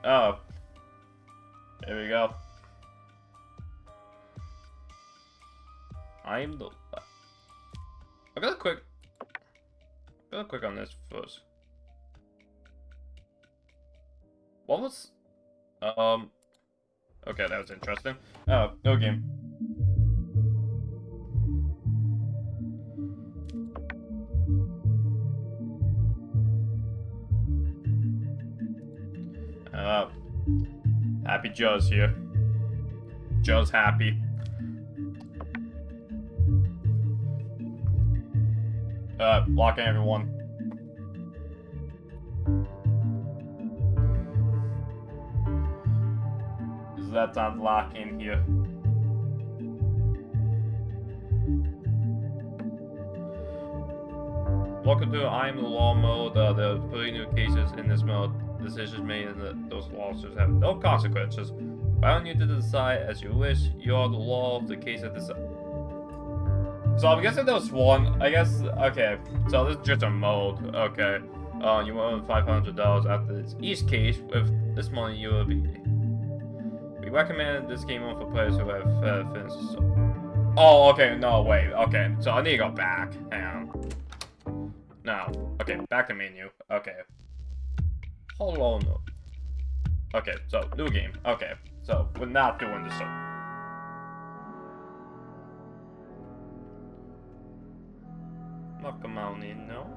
Oh. There we go. I'm the... I'm gonna click on this first. What was... Okay, that was interesting. Oh, no game. Happy Joe's here. Joe's happy. Locking everyone. Is that time to lock in here? Welcome to I'm the Law mode. There are 3 new cases in this mode. Decisions made in those lawsuits have no consequences. Allowing you to decide as you wish. You are the law of the case at this. So I'm guessing there was one. I guess. Okay. So this is just a mode. Okay. You earn $500 after each case. With this money, you will be. We recommend this game only for players who have finished. Oh, okay. No, wait. Okay. So I need to go back. Hang on. No. Okay. Back to menu. Okay. Hold on. Okay, so new game. Okay, so we're not doing this. Not come on in, no.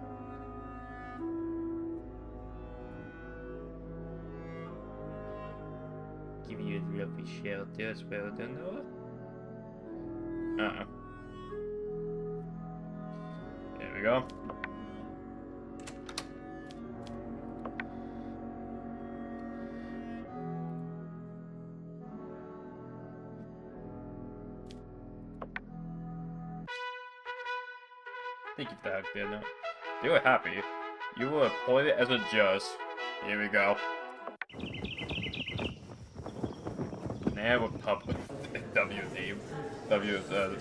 Give you a lovely shelter as well, don't know. There we go. Thank you for that, dinner. They were happy. You were appointed as a judge. Here we go. Now we're public. W name. W is W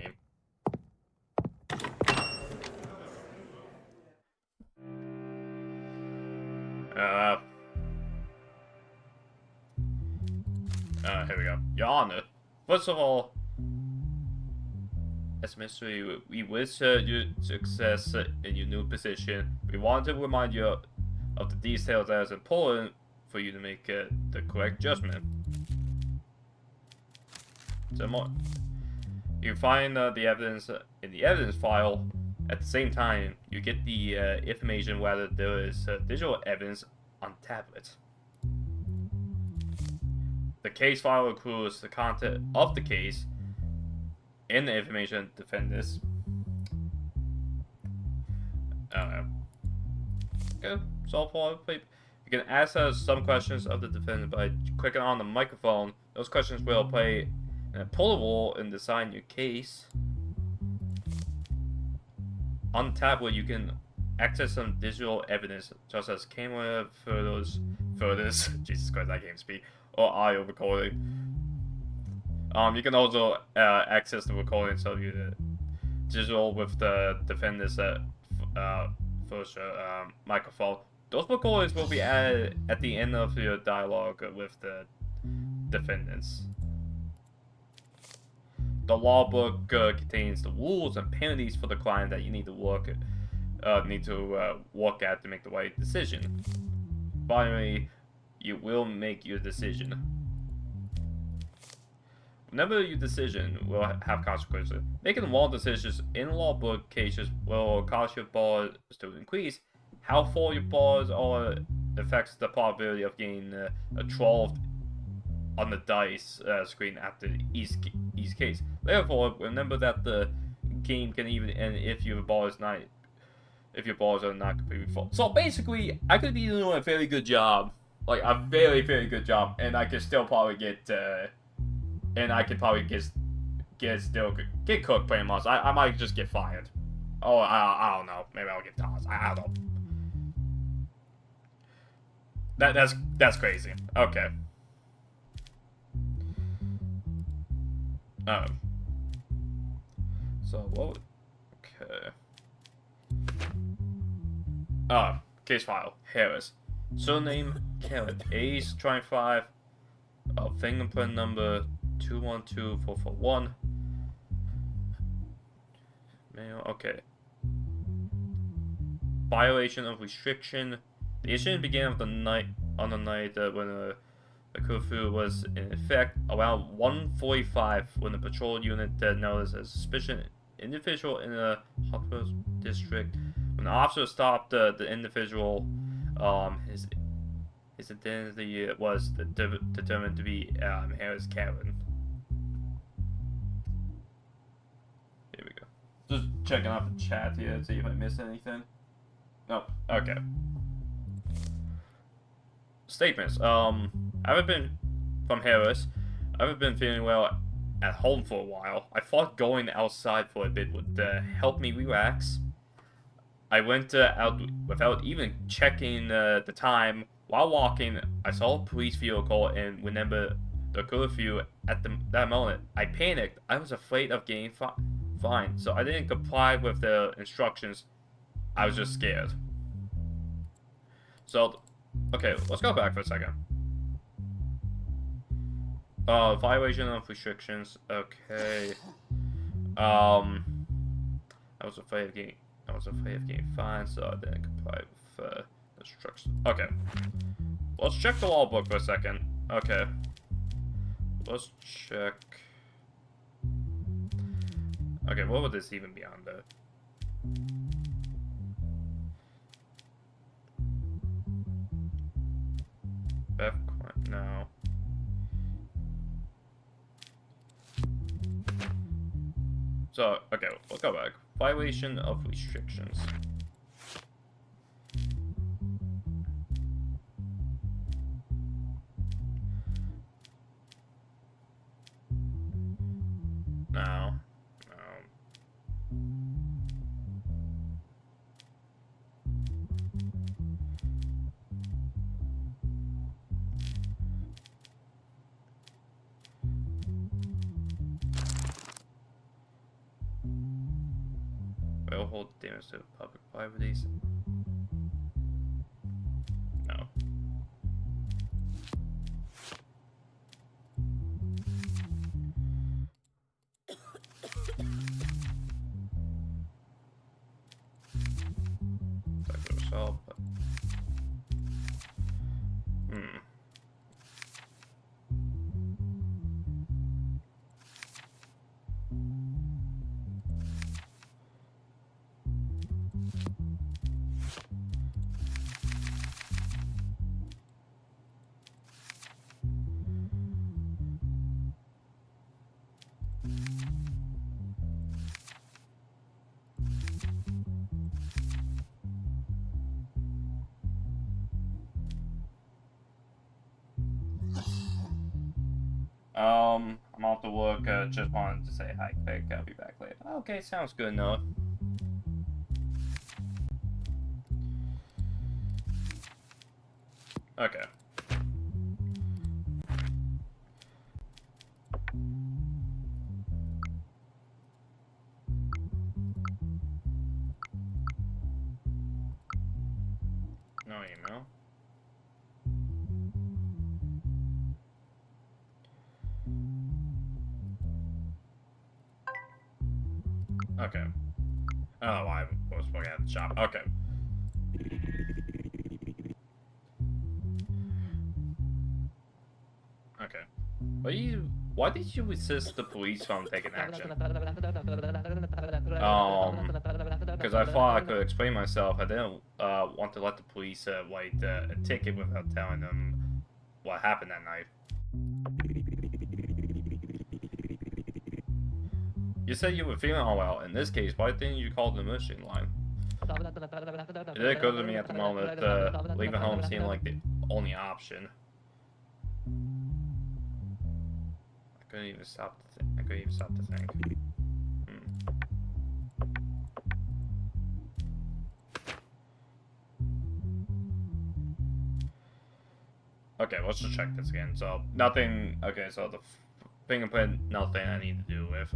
name. Here we go. Your Honor. First of all, as mystery, we wish you success in your new position. We want to remind you of the details that is important for you to make the correct judgment. So more, you find the evidence in the evidence file. At the same time, you get the information whether there is digital evidence on tablets. The case file includes the content of the case and the information defendants. Okay, so far, you can ask us some questions of the defendant by clicking on the microphone. Those questions will play an important role in deciding your case. On the tablet, you can access some digital evidence, such as camera photos, Jesus Christ, I can't speak, or audio recording. You can also access the recordings of your digital with the defendant's first microphone. Those recordings will be added at the end of your dialogue with the defendants. The law book contains the rules and penalties for the client that you need to look at to make the right decision. Finally, you will make your decision. Whenever your decision will have consequences, making wrong decisions in law book cases will cause your bars to increase. How far your bars are affects the probability of getting a 12 on the dice screen after each case. Therefore, remember that the game can even end if your bars are not completely full. So basically, I could be doing a very good job, like a very good job, and I could still probably get get cooked pretty much. I might just get fired. Oh, I don't know. Maybe I'll get tossed. I don't know. That's crazy. Okay. So what? Okay. Case file, Harris. Surname, Karen. Age, 25. Fingerprint number, 212441. Male, okay. Violation of restriction. The incident began on the night when the curfew was in effect. Around 1:45, when the patrol unit noticed a suspicious individual in the hospital district. When the officer stopped the individual, his identity was determined to be Harris Karen. Here we go. Just checking out the chat here to see if I missed anything. Nope. Okay. Statements. I've been from Harris. I've been feeling well at home for a while. I thought going outside for a bit would help me relax. I went out without even checking the time. While walking, I saw a police vehicle and remember the curfew at that moment. I panicked. I was afraid of getting fined, so I didn't comply with the instructions. I was just scared. So, okay, let's go back for a second. Violation of restrictions. Okay. I was afraid of getting fined, so I didn't comply with the instructions. Okay. Let's check the law book for a second. Okay. Let's check. Okay, what would this even be under? Theft, no. So, okay, we'll go back. Violation of restrictions. No. Will hold damage to public properties. No. That goes up, but... I'm off to work. Just wanted to say hi quick. I'll be back later. Okay, sounds good, Noah. Okay. No email. Okay. Oh, I was working at the shop. Okay. Okay. Why did you resist the police from taking action? Because I thought I could explain myself. I didn't want to let the police write a ticket without telling them what happened that night. You said you were feeling unwell. In this case, why didn't you call the emergency line? It did occur to me at the moment, leaving home seemed like the only option. I couldn't even stop to think. Okay, let's just check this again. So, nothing... Okay, so the fingerprint, nothing I need to do with.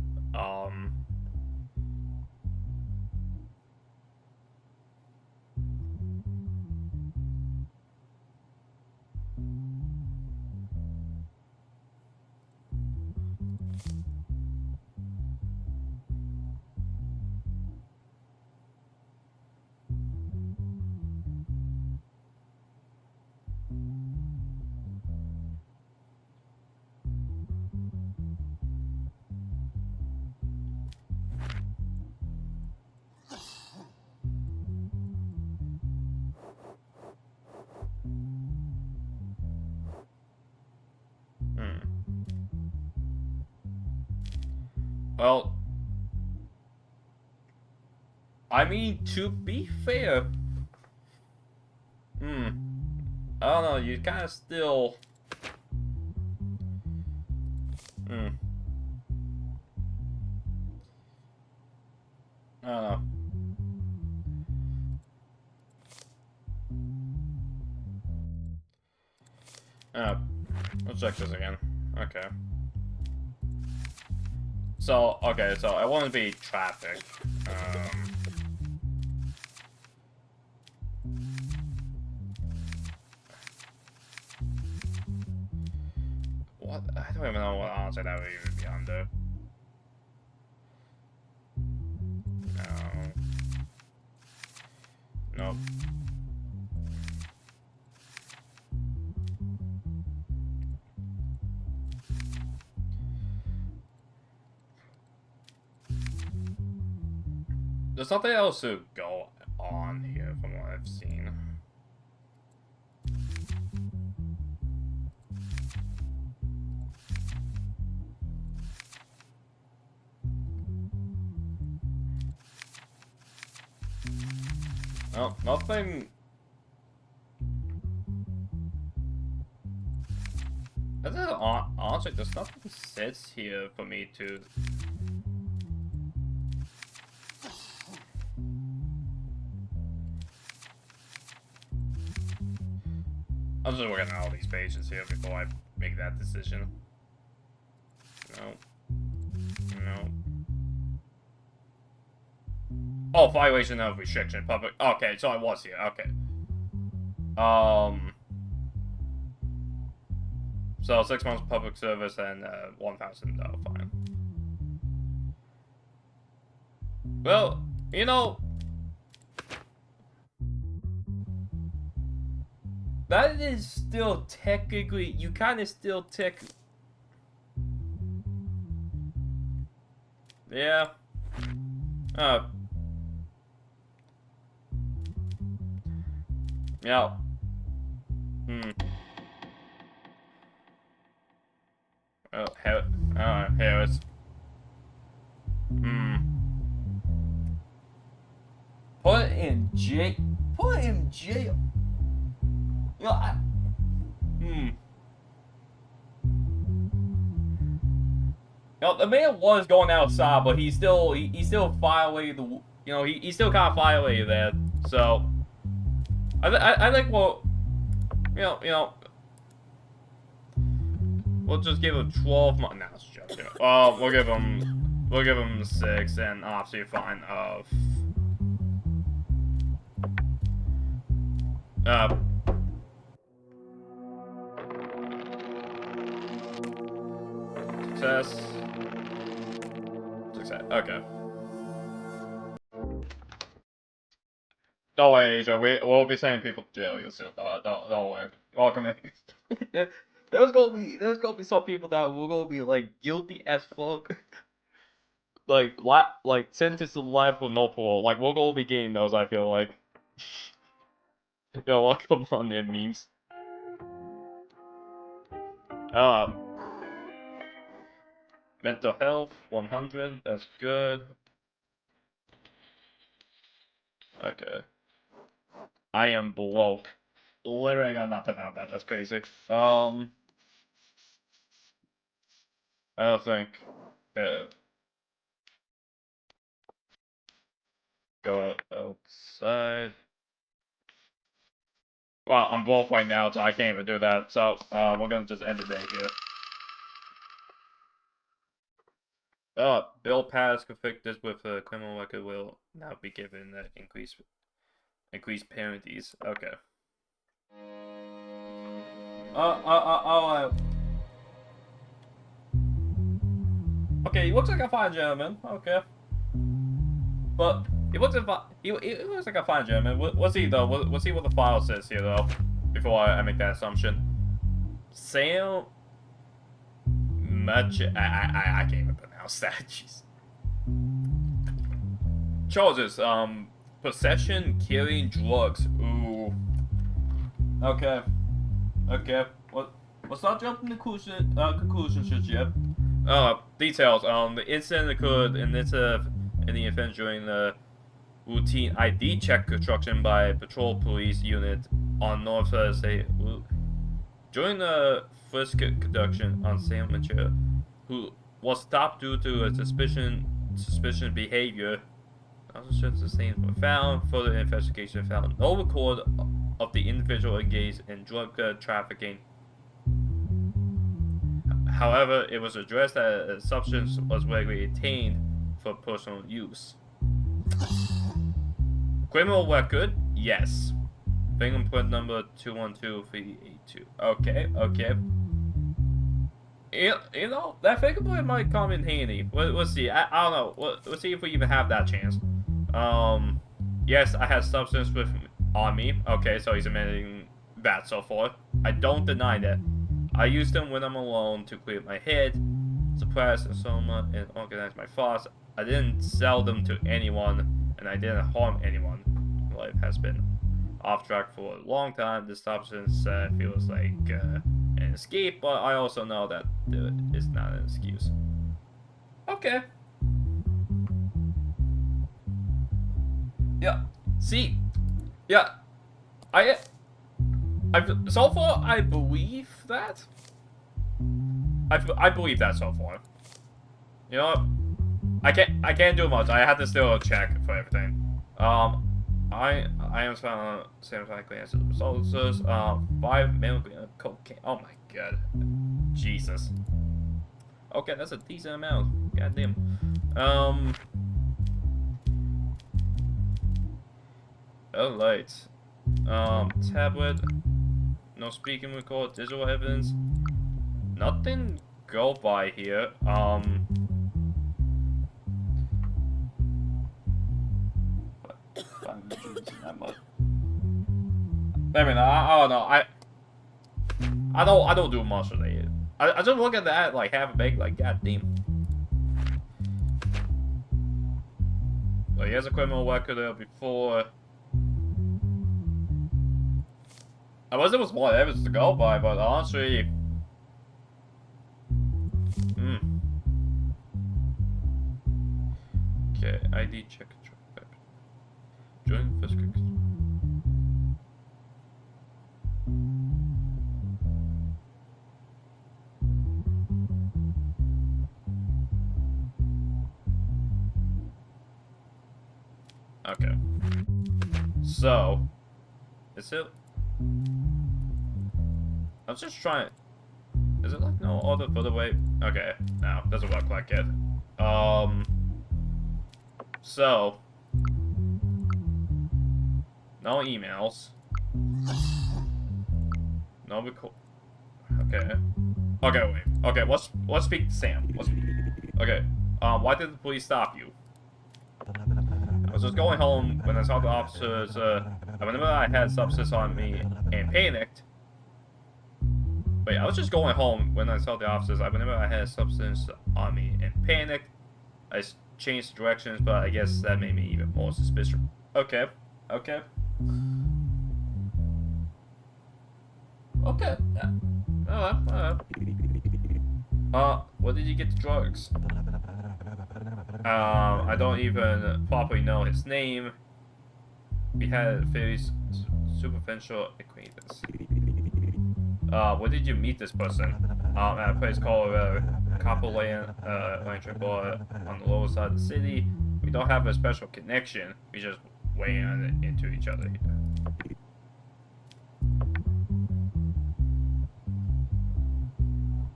Well, I mean, to be fair, I don't know, you kind of still, I don't know. Let's check this again. Okay. So, okay, so I want to be traffic. What? I don't even know what answer that would even be under. No. Nope. There's nothing else to go on here from what I've seen. No, nothing. Honestly, there's nothing sits here for me to. I'm just looking at all these pages here before I make that decision. No. No. Oh, violation of restriction. Public. Okay, so I was here. Okay. So 6 months public service and $1,000 fine. Well, you know, that is still technically, you kind of still yeah. Yeah. Oh, Harris. Put in jail. Put in jail. You know, You know, the man was going outside, but he still violated the. You know, he still kind of violated that. So, I think well, you know. We'll just give him 12 months. Nah, it's joking. We'll give him 6 and obviously a fine of. Success. Success. Okay. Don't worry, Asia. We'll be sending people to jail. You'll see. Don't worry. Welcome in. There's gonna be some people that will gonna be like guilty as fuck. like sentenced to life with no parole. Like we're gonna be getting those. I feel like. Yo, welcome on in memes. Mental health 100. That's good. Okay. I am broke. Literally got nothing out of that. That's crazy. I don't think. Go outside. Well, I'm broke right now, so I can't even do that. So, we're gonna just end the day here. Bill passed convicted with a criminal record will now be given increased penalties. Okay. Okay, he looks like a fine gentleman. Okay. But he looks like a fine gentleman. We'll see though. We'll see what the file says here though, before I make that assumption. Sam much I can't even pronounce that. Jeez. Charges, possession, carrying drugs. Ooh. Okay. Okay. Let's not jump into conclusions just yet. Details. The incident occurred in the event during the routine ID check construction by patrol police unit on North Thursday. During the first conduction on Sam Mature, who was stopped due to a suspicious behavior. Officers sustained were found. Further investigation found no record of the individual engaged in drug trafficking. However, it was addressed that a substance was regularly obtained for personal use. Criminal record? Yes. Fingerprint number 212382. Okay. You know, that fingerprint might come in handy. We'll see. I don't know. We'll see if we even have that chance. Yes, I had substance on me. Okay, so he's admitting that so far. I don't deny that. I used them when I'm alone to clear my head, suppress insomnia, and organize my thoughts. I didn't sell them to anyone, and I didn't harm anyone. Life has been off track for a long time. This substance feels like an escape, but I also know that it's not an excuse. Okay. Yeah. See. Yeah. So far, I believe that. I believe that so far. You know what? I can't do much. I have to still check for everything. I am found sympathetically as the results. 5 milligrams of cocaine. Oh my god. Jesus. Okay, that's a decent amount. Goddamn. Alright. Tablet. No speaking record. Digital evidence. Nothing go by here. I mean, I don't know. I don't do much of it. I just look at that like half a big, like goddamn. Well, he has a criminal record there before. I wish there was more evidence to go by, but honestly, Okay, ID check. Join first. Okay. So, is it? I was just trying. Is it like no other further way? Okay, no, doesn't look like it. So, no emails. No record. Okay. Okay, wait. Okay, let's speak to Sam. Okay. Why did the police stop you? I was just going home when I saw the officers. Whenever I had substance on me and panicked. Wait, I was just going home when I saw the officers. Whenever I had substance on me and panicked, I changed directions, but I guess that made me even more suspicious. Okay. Okay. Okay. Where did you get the drugs? I don't even properly know his name. We had a very superficial acquaintance. Where did you meet this person? At a place called Copperland Bar on the lower side of the city. We don't have a special connection. We just ran into each other here.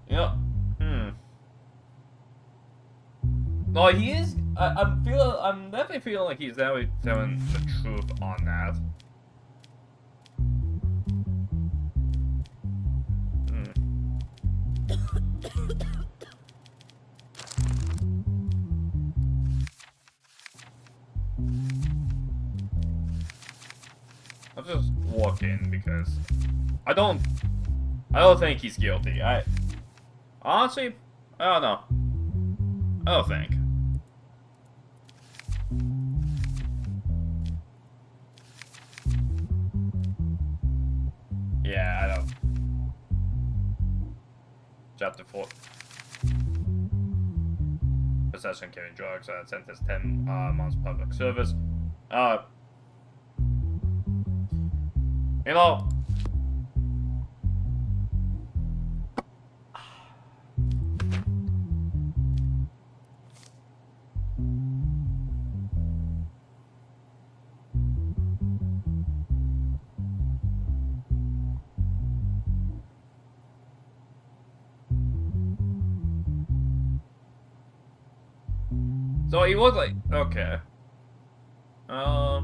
Yeah. No, he is. I'm definitely feeling like he's definitely telling the truth on that. I'll just walk in because I don't think he's guilty. Honestly, I don't know. I don't think. Yeah, I don't. Chapter 4. possession of carrying drugs, sentenced 10 months public service. You know, so he was like, okay. Huh.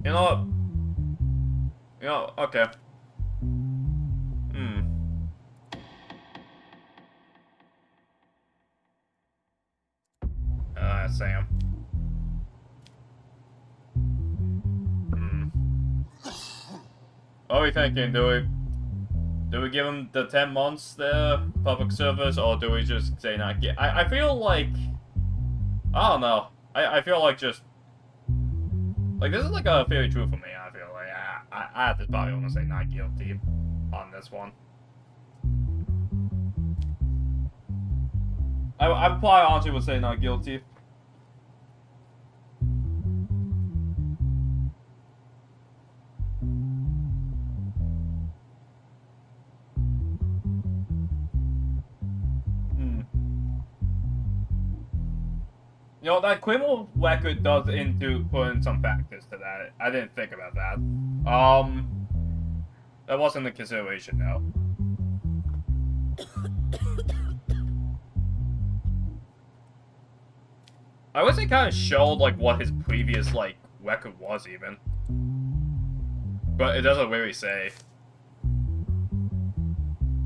You know what? You know, okay. Sam. What are we thinking? Do we give him the 10 months there, public service, or do we just say not get? I feel like, I don't know. I feel like just, like, this is like a very true for me. I feel like I have to probably want to say not guilty on this one. I probably honestly would say not guilty. You know, that criminal record does put in some factors to that. I didn't think about that. That wasn't a consideration, though. I wish it kind of showed, like, what his previous, like, record was, even. But it doesn't really say.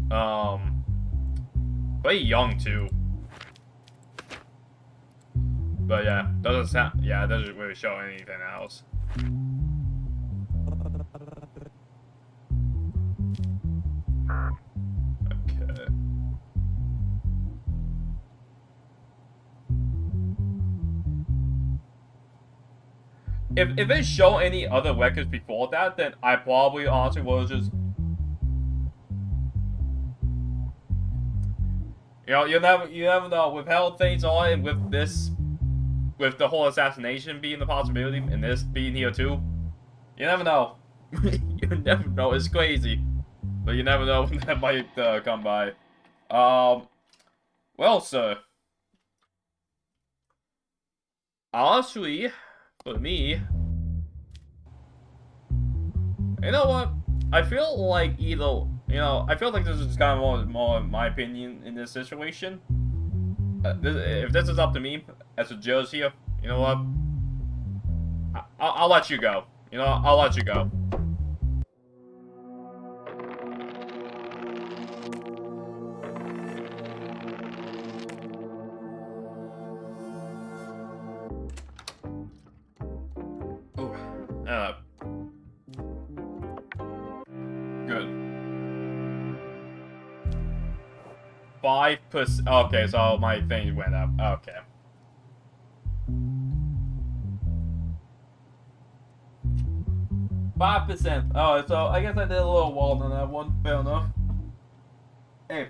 Very young, too. But yeah, doesn't sound. Yeah, it doesn't really show anything else. Okay. If they show any other records before that, then I probably honestly will just. You know, you never know. With how things are, and with this. With the whole assassination being the possibility, and this being here too, you never know. You never know. It's crazy, but you never know when that might come by. Well, sir. Honestly, for me, you know what? I feel like I feel like this is kind of more my opinion in this situation. If this is up to me as a judge here, you know what? I'll let you go. You know, I'll let you go. Good. 5%. Okay, so my thing went up. Okay. %. Oh, so I guess I did a little wild on that one. Fair enough. Hey.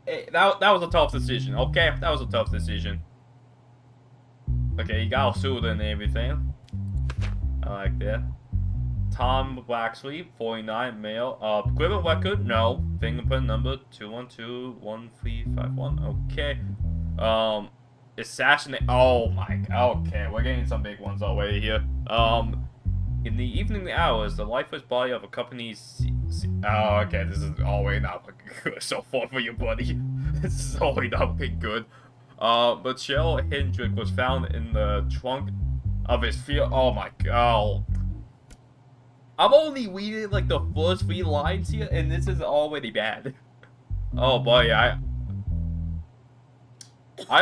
Hey, that was a tough decision. Okay, that was a tough decision. Okay, you got sued and everything. I like that. Tom Waxley, 49, male. Criminal record, no. Fingerprint number 2121351. Okay. Assassinate. Oh my. Okay, we're getting some big ones already here. In the evening hours, the lifeless body of a company's. Oh, okay. This is already not looking good so far for you, buddy. This is already not looking good. But Cheryl Hendrick was found in the trunk of his field. Oh my god. I'm only reading like the first 3 lines here, and this is already bad. Oh boy, I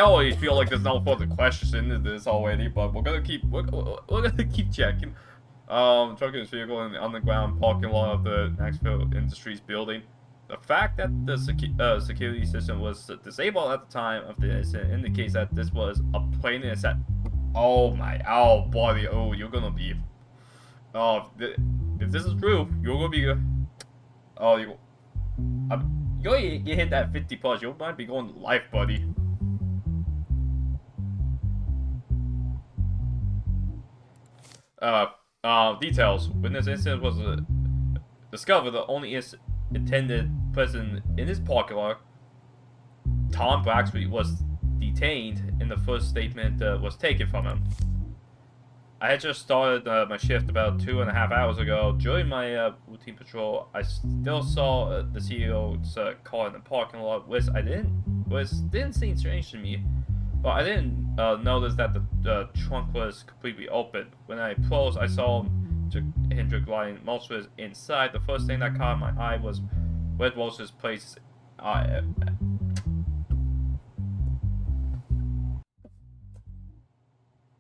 always feel like there's no further questions into this already, but we're gonna keep checking. Truck his vehicle in the underground parking lot of the Knoxville Industries building. The fact that the security system was disabled at the time of the incident indicates that this was a plain asset. Oh my, oh buddy, oh you're gonna be. Oh, if this is true, you're gonna be. Oh, you're gonna get hit that 50 plus. You might be going to life, buddy. Details. When this incident was discovered, the only intended person in this parking lot, Tom Braxby, was detained, and the first statement was taken from him. I had just started my shift about 2.5 hours ago. During my routine patrol, I still saw the CEO's car in the parking lot, which didn't seem strange to me. But I didn't notice that the trunk was completely open. When I approached, I saw Hendrik lying motionless inside. The first thing that caught my eye was Red Rose's place.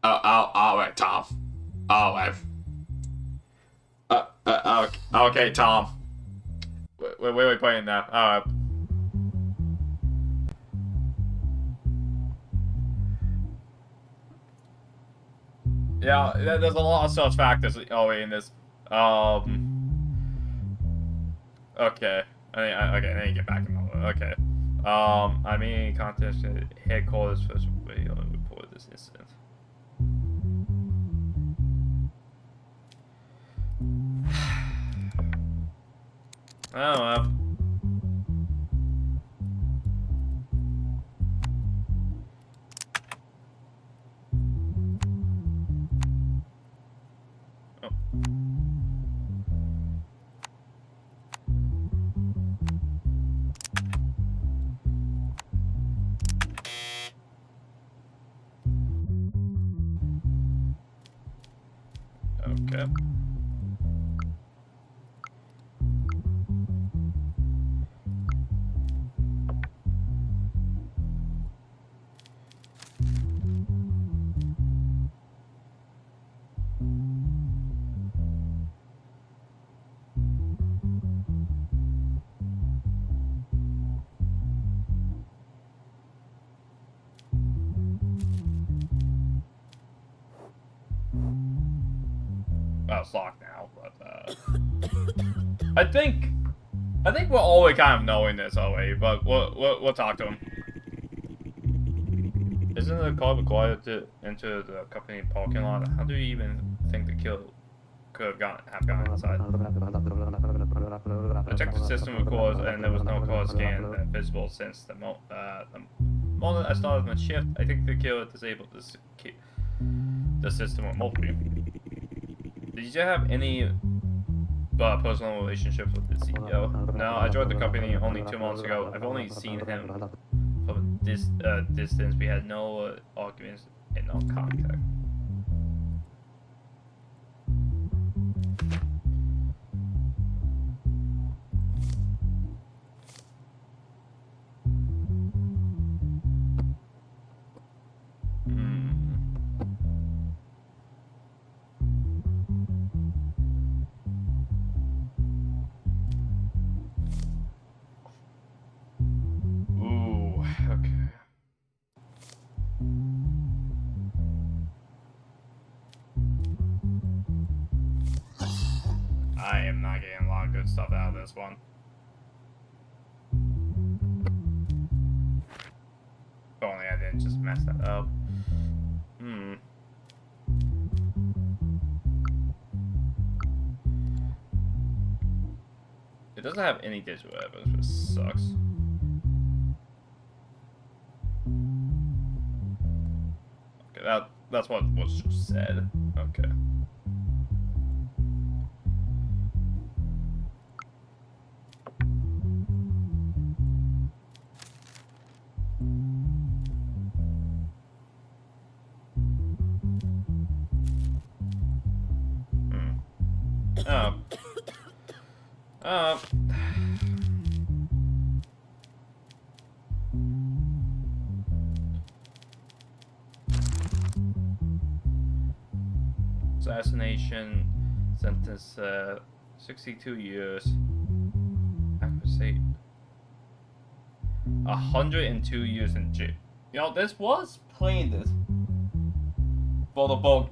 Alright, Tom. Alright. Okay, Tom. Where are we playing now? Alright. Yeah, there's a lot of such factors in this. Okay. I need to get back in the okay. I mean, contact headquarters first radio report this incident. Oh, okay. Well, it's locked now, but I think we're already kind of knowing this already, but we'll talk to him. Isn't the car required to enter the company parking lot? How do you even think the killer could have gone inside? I checked the system records, and there was no car scan visible since the moment I started my shift. I think the killer disabled the system remotely. Did you have any personal relationships with the CEO? No, I joined the company only 2 months ago. I've only seen him from this distance. We had no arguments and no contact. I am not getting a lot of good stuff out of this one. If only I didn't just mess that up. It doesn't have any digital evidence, which sucks. Okay, that's what was just said. Okay. Assassination sentence 62 years. Accuracy 102 years in jail. You know, this was playing this for the book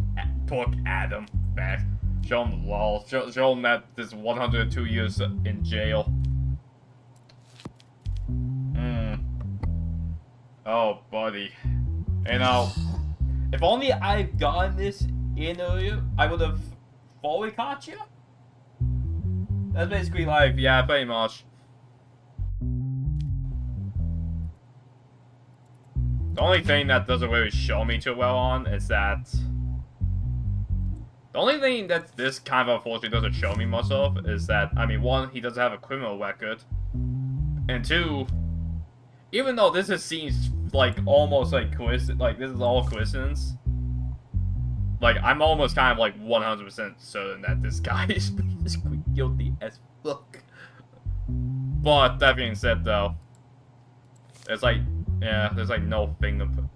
Adam back. Show him the law. Show him that this 102 years in jail. Oh, buddy. You know, if only I've gotten this in earlier, I would have fully caught you. That's basically life. Yeah, pretty much. The only thing that doesn't really show me too well on is that... The only thing that this kind of unfortunately doesn't show me much of is that, I mean, one, he doesn't have a criminal record. And two, even though this seems like almost like coincidence, like this is all coincidence, like I'm almost kind of like 100% certain that this guy is basically guilty as fuck. But that being said, though, it's like, yeah, there's like no fingerprint.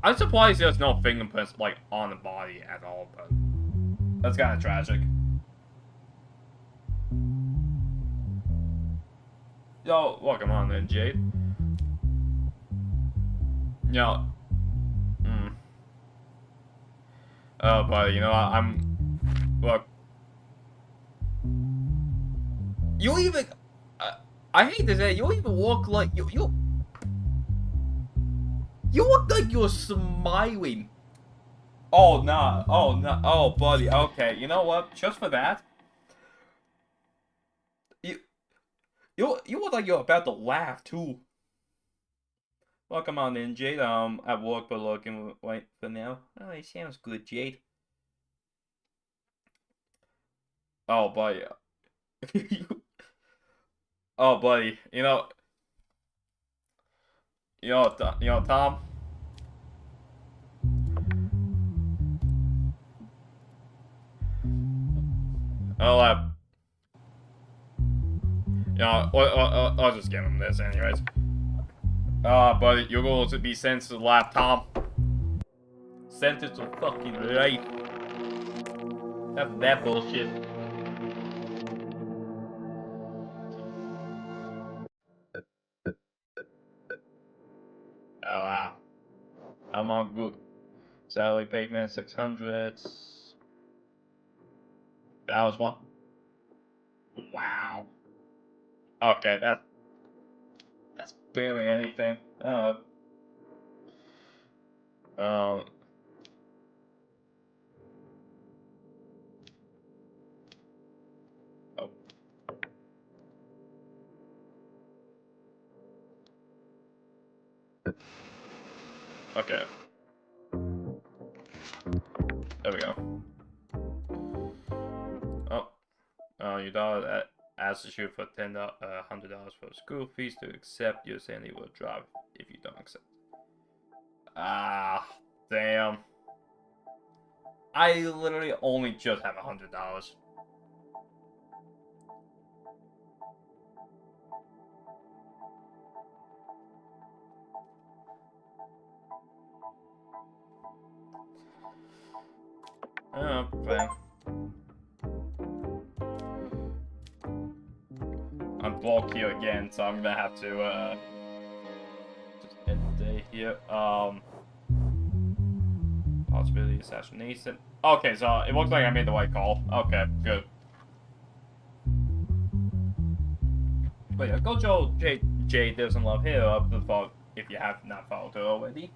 I'm surprised there's no fingerprints like on the body at all, but that's kind of tragic. Yo, welcome on then, Jade. Yo. Oh, buddy, you know, look. You even, I hate to say, you even walk like, you look like you're smiling. Oh, nah, oh, buddy, okay, you know what, just for that, you look like you're about to laugh, too. Welcome on in, Jade. At work, but looking wait for now. Oh, it sounds good, Jade. Oh, buddy. Oh, buddy. You know, Tom. I'll I'll just give him this, anyways. Buddy, you're going to be sent to the lab, Tom. Sentenced to fucking life. That's that bullshit. Oh, wow. I'm on good. Salary payment 600. That was one. Wow. Okay, that's barely anything. Oh. Okay. There we go. Oh, your daughter asks you for $100 for school fees to accept. You're saying they will drop if you don't accept. Ah, damn. I literally only just have $100. Oh, fine. I'm blocked here again, so I'm gonna have to just end the day here. Possibility assassination. Okay, so it looks like I made the right call. Okay, good. But yeah, go Joe J doesn't love here up the fault if you have not followed her already.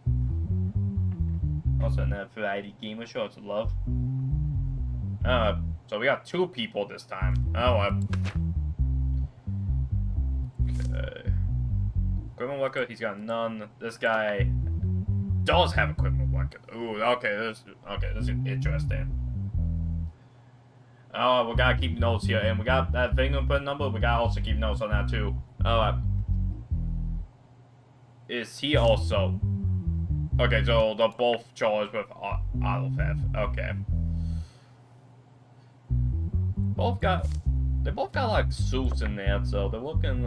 Also another variety gamer show to love. So we got 2 people this time. Oh, okay. Criminal record, he's got none. This guy does have a criminal record. Ooh, okay, this is interesting. Oh, we gotta keep notes here, and we got that fingerprint number. We gotta also keep notes on that too. Is he also? Okay, so they're both charged with auto theft. Okay. They both got like suits in there, so they're looking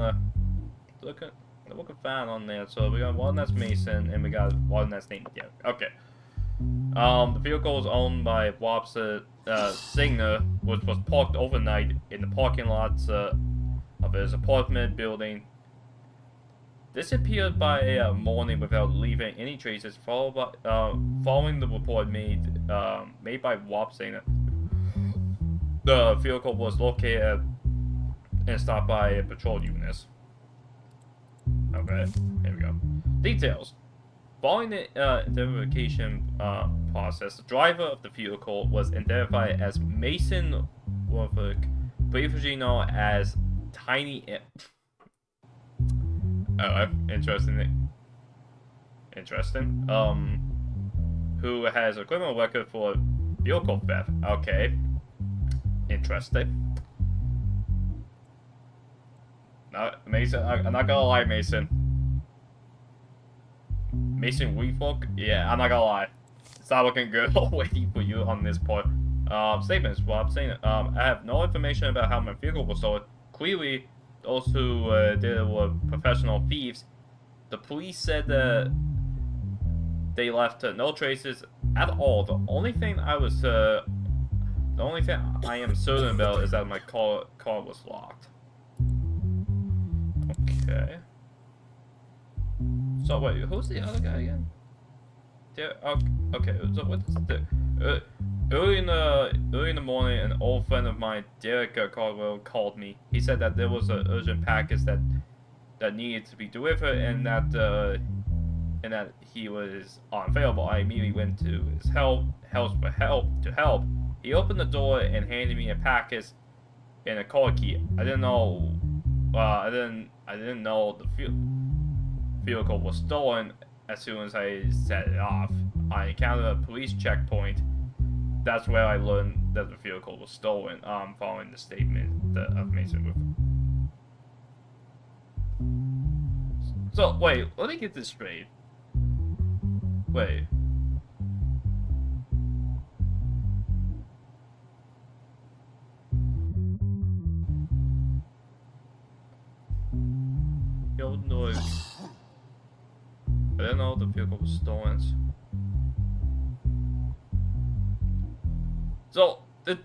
fine on there. So we got one that's Mason, and we got one that's named Derek. Okay. The vehicle is owned by Wobster Singer, which was parked overnight in the parking lot of his apartment building. disappeared by morning without leaving any traces. Following the report made by WAP saying that the vehicle was located and stopped by patrol units. Okay, here we go. Details. Following the identification process, the driver of the vehicle was identified as Mason Warwick, briefly known as Tiny Imp. Oh, interesting. Interesting. Who has a criminal record for vehicle theft. Okay. Interesting. Mason, I'm not gonna lie, Mason. Mason Weefolk? Yeah, I'm not gonna lie. It's not looking good already for you on this point. Statements. Well, I'm saying I have no information about how my vehicle was stolen. Clearly, those who did it were professional thieves. The police said that they left no traces at all. The only thing I am certain about is that my car was locked. Okay. So wait, who's the other guy again? Okay. So what is the early in the morning, an old friend of mine, Derek Caldwell, called me. He said that there was an urgent package that needed to be delivered, and that he was unavailable. I immediately went to his house for help. He opened the door and handed me a package and a car key. I didn't know. I didn't know the vehicle was stolen. As soon as I set it off, I encountered a police checkpoint. That's where I learned that the vehicle was stolen. Following the statement of Mason Roof. So wait, let me get this straight. Wait. Illinois. I didn't know the vehicle was stolen. So the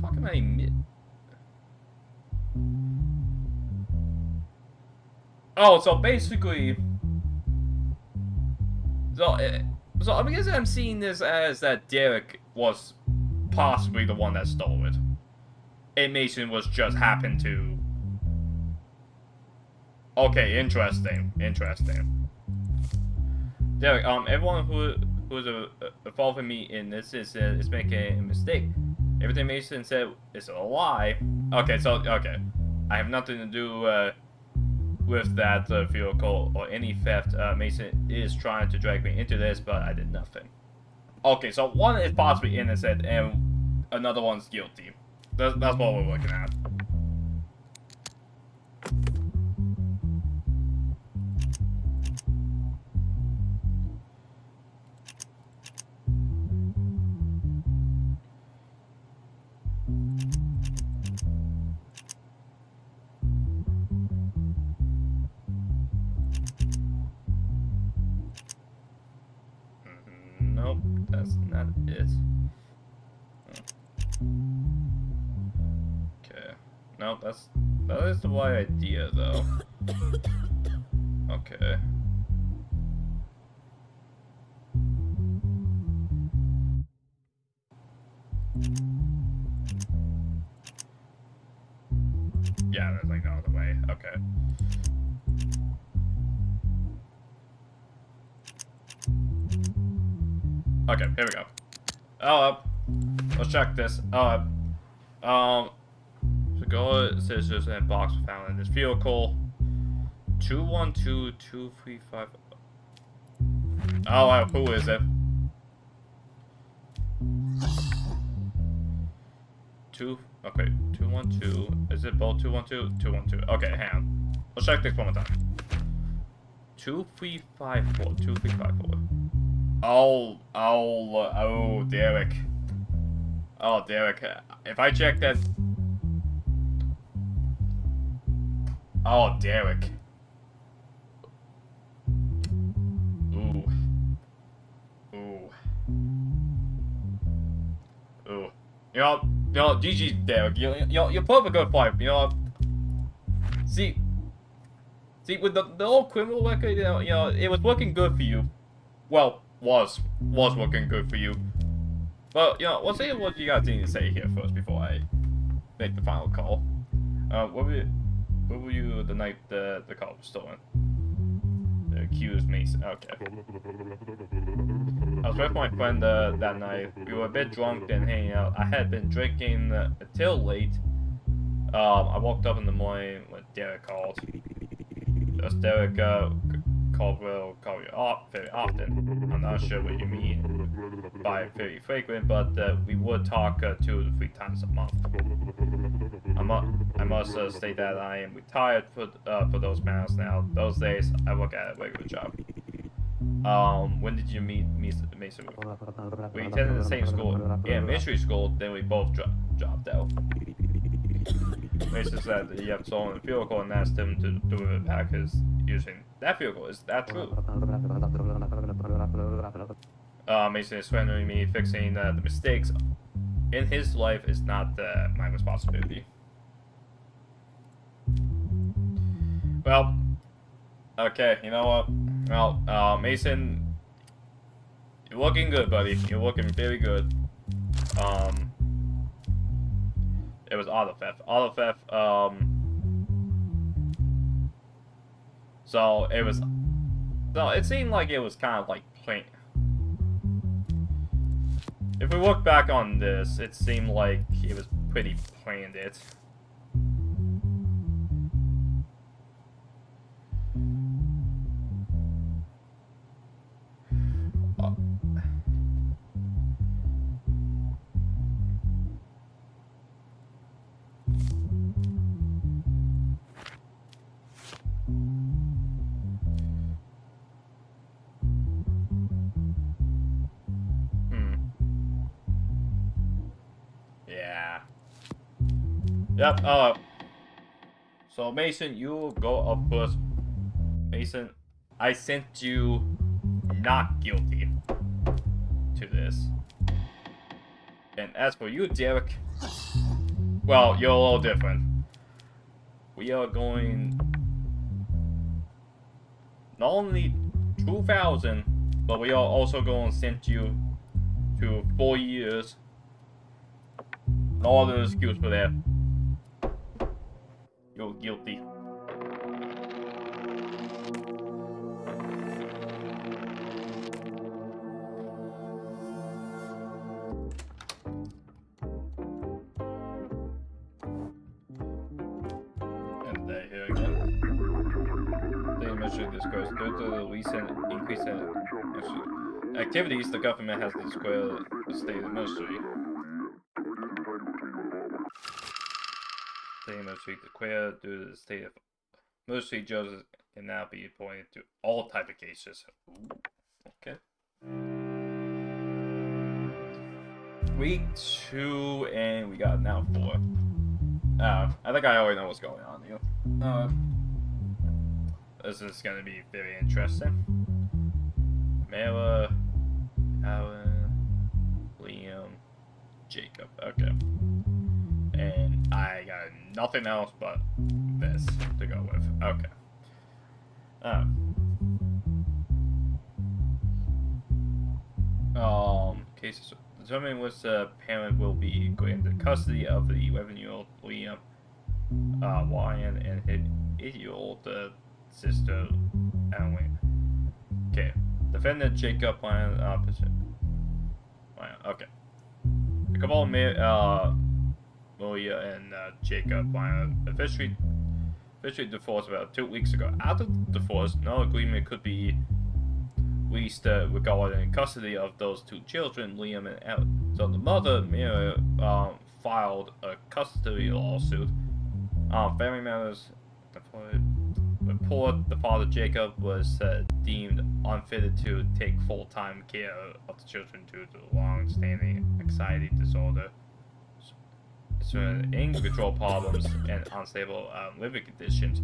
fuck am I Oh, so basically, so I guess I'm seeing this as that Derek was possibly the one that stole it, and Mason was just happened to. Okay, interesting. Derek, everyone who's involving me in this is making a mistake. Everything Mason said is a lie. Okay, I have nothing to do with that vehicle or any theft. Mason is trying to drag me into this, but I did nothing. Okay, so one is possibly innocent and another one's guilty. That's what we're looking at. Nope, that's not it. Okay. Nope, that is the right idea though. Okay. Yeah, there's like no other way. Okay. Okay, here we go. Let's check this. So go scissors and box found in this vehicle. 212-235. Oh, who is it? Okay, 212. Is it both 212? 212. Okay, hang on. Let's check this one more time. 2354. 2354. Oh, Derek. Oh, Derek. If I check that. Oh, Derek. Ooh. You know, GG, Derek. You put up a good fight. You know, see, See, with the old criminal record, you know, it was working good for you. Well, was working good for you. But, you know, let's see what you guys need to say here first before I make the final call. Where were you the night the car was stolen? The accused Mason. Okay. I was with my friend that night. We were a bit drunk and hanging out. I had been drinking until late. I woke up in the morning when Derek called. Derek called you off very often. I'm not sure what you mean by very frequent, but we would talk 2 to 3 times a month. I must state that I am retired for those matters now. Those days, I work at a regular job. When did you meet Mason? We attended the same school, elementary school, then we both dropped out. Mason said that you have stolen a vehicle and asked him to do it back his using that vehicle. Is that true? Mason is threatening me, fixing the mistakes in his life is not my responsibility. Well, okay, you know what? Well, Mason, you're looking good, buddy. You're looking very good. It was auto theft. Auto theft, so it was, so it seemed like it was kind of like plain. If we look back on this, it seemed like it was pretty planned it. Yeah. Yep, so Mason, you go up first. Mason, I sent you not guilty to this. And as for you, Derek, well, you're a little different. We are going not only 2,000, but we are also going to send you to 4 years. No other excuse for that. You're guilty. And here again. The administration disclosed due to the recent increase in activities, the government has declared a state of emergency. State of emergency declared due to the state of emergency. Judges can now be appointed to all type of cases. Ooh, okay. Week 2, and we got now 4. I think I already know what's going on here. This is gonna be very interesting. Mela, Alan, Liam, Jacob. Okay. And I got nothing else but this to go with. Okay. Cases determining which parent will be granted custody of the 11-year-old Liam, Ryan, and his 8-year-old sister, Alan. Okay. Defendant Jacob Ryan, okay. The couple Maria and Jacob Ryan officially divorced about 2 weeks ago. After the divorce, no agreement could be reached regarding custody of those 2 children, Liam and Ellen. So the mother, Mary, filed a custody lawsuit. Family Matters report the father, Jacob, was deemed unfitted to take full-time care of the children due to long-standing anxiety disorder, anger control problems, and unstable living conditions.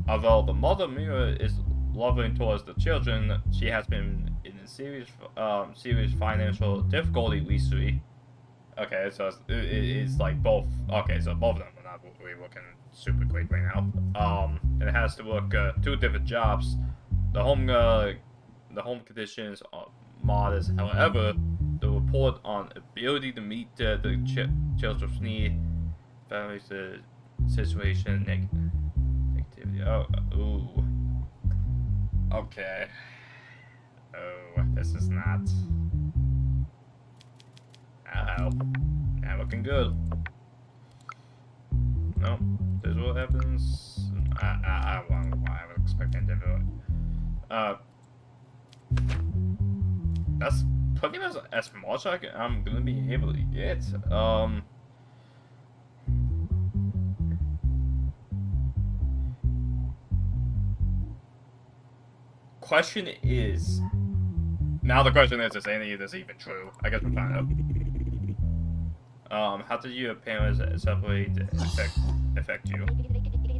Although the mother, Mira, is loving towards the children, she has been in a serious financial difficulty recently. Okay, so it's like both. Okay, so both of them are not really looking super great right now. And it has to work 2 different jobs. The home conditions are modest. However, the report on ability to meet the children's need, families, the situation, negativity. Oh, ooh. Okay. Oh, this is not. Not looking good. No, this is what happens. I don't know why I would expect anything different. That's pretty much as much I'm gonna be able to get. Question is, now the question is any of this even true? I guess we'll find out. How did your parents separate affect you?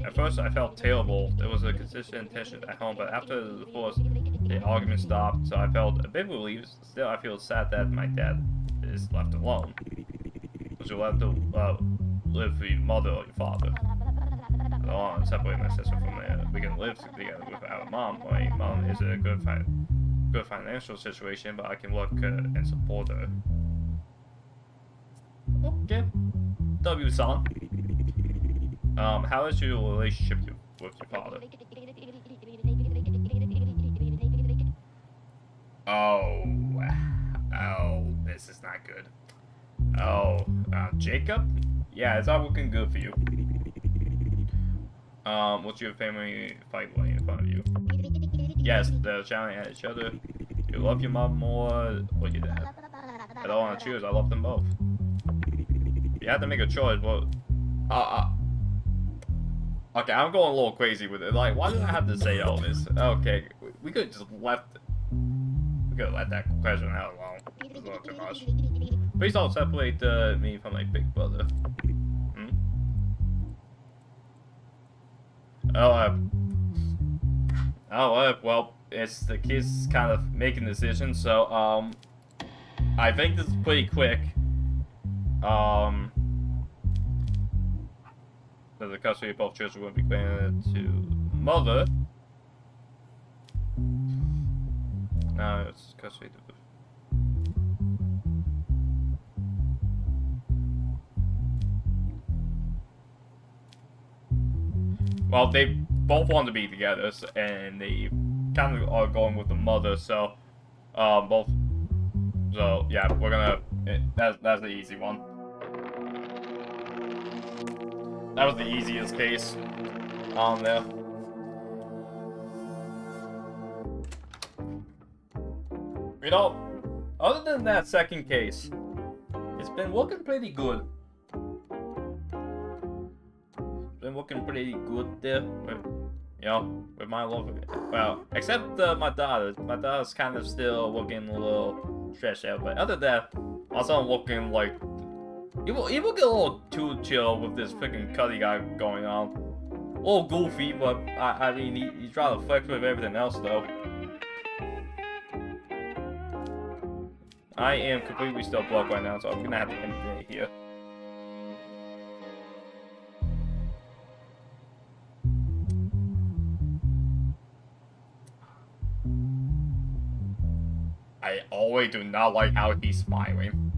At first, I felt terrible. There was a consistent tension at home, but after the divorce, the argument stopped, so I felt a bit relieved. Still, I feel sad that my dad is left alone. Would you like to live with your mother or your father? I don't want to separate my sister from her. We can live together with our mom. My mom is in a good financial situation, but I can work and support her. Okay. W-san. How is your relationship with your father? Oh, this is not good. Oh, Jacob? Yeah, it's not looking good for you. What's your family fight like in front of you? Yes, they're shouting at each other. You love your mom more or your dad? I don't want to choose, I love them both. You have to make a choice, well, okay, I'm going a little crazy with it. Like, why do I have to say all this? Okay, we could just let that question out alone. It's a little too much. Please don't separate me from my big brother. Well, it's the kids kind of making decisions, so, I think this is pretty quick. That the custody of both children will be granted to mother. No, it's custody of the... Well, they both want to be together, and they kind of are going with the mother, so, both... So, yeah, we're gonna... That's the easy one. That was the easiest case on there. You know, other than that second case, it's been looking pretty good. Been looking pretty good there, with, you know, with my love of it. Well, except my daughter. My daughter's kind of still looking a little stretched out, but other than that, also I'm looking like he will get a little too chill with this freaking Cuddy guy going on. A little goofy, but I mean he's trying to flex with everything else though. I am completely still blocked right now, so I'm gonna have to end it here. I always do not like how he's smiling.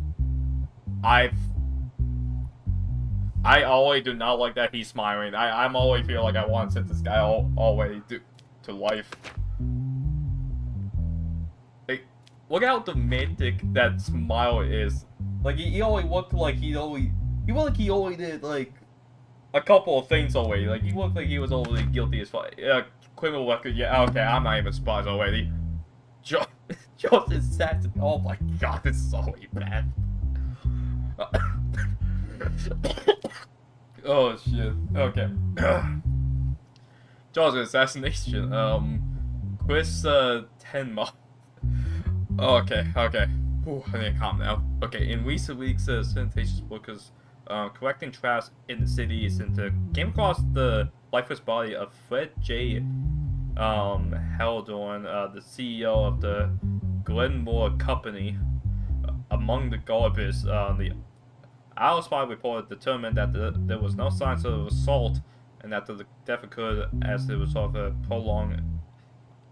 I always do not like that he's smiling. I'm always feel like I want to set this guy all the way to life. Like, look how dramatic that smile is. Like he always looked like he always did like a couple of things already. Like he looked like he was already guilty as fuck. Criminal record. Yeah, okay, I'm not even surprised already. Just assassin. Oh my god, this is already bad. Oh shit. Okay. Jaws assassination. Chris Tenma. Okay. Ooh, I need to calm down. Okay, in recent weeks, sanitation workers collecting trash in the city came across the lifeless body of Fred J. Haldorn, the CEO of the Glenmore Company. Among the garbage, Our spy report determined that there was no signs of assault and that the death occurred as a result of a prolonged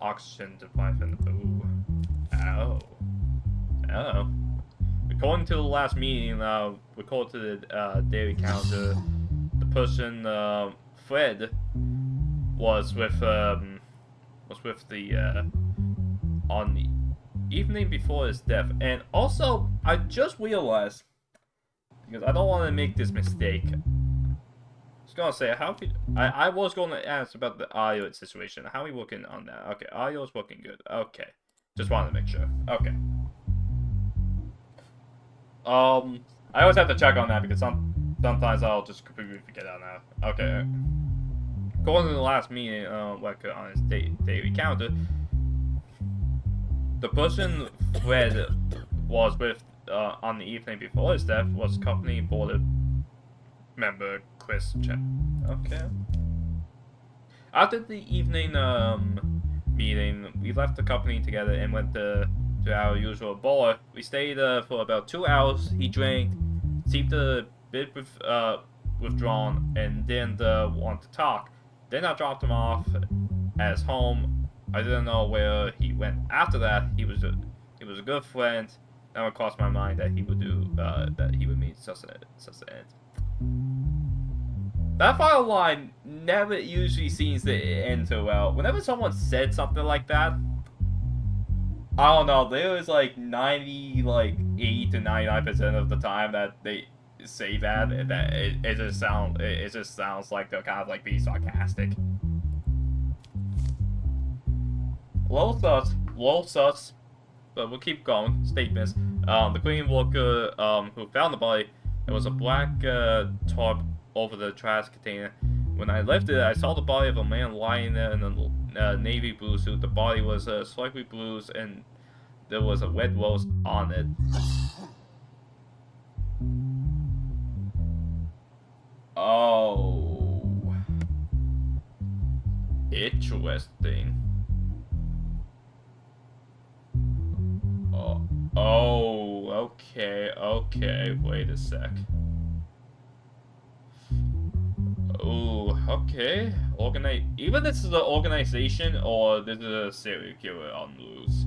oxygen deprivation. Ooh. Oh. Oh. According to the last meeting, recorded to the daily calendar, the person, Fred, was with the, on the evening before his death. And also, I just realized, because I don't want to make this mistake, I was gonna say, I was gonna ask about the audio situation. How are we working on that? Okay, audio is working good. Okay. Just wanted to make sure. Okay. I always have to check on that because sometimes I'll just completely forget on that. Okay. According to the last meeting, record on his daily calendar, the person Fred was with on the evening before his death was company board member Chris Chen. Okay. After the evening meeting, we left the company together and went to our usual bar. We stayed for about 2 hours. He drank, seemed a bit withdrawn, and didn't want to talk. Then I dropped him off at his home. I didn't know where he went after that. He was a good friend. That would cross my mind that he would meet such an end. That final line never usually seems to end so well. Whenever someone said something like that, I don't know, there was like 80 to 99% of the time that they say that it just sounds like they're kind of like being sarcastic. Low sus, but we'll keep going. Statements. The cleaning worker who found the body, there was a black tarp over the trash container. When I lifted it, I saw the body of a man lying there in a navy blue suit. The body was slightly bruised and there was a red rose on it. Oh. Interesting. Oh, okay, wait a sec. Oh, okay. Either this is an organization or this is a serial killer on the loose.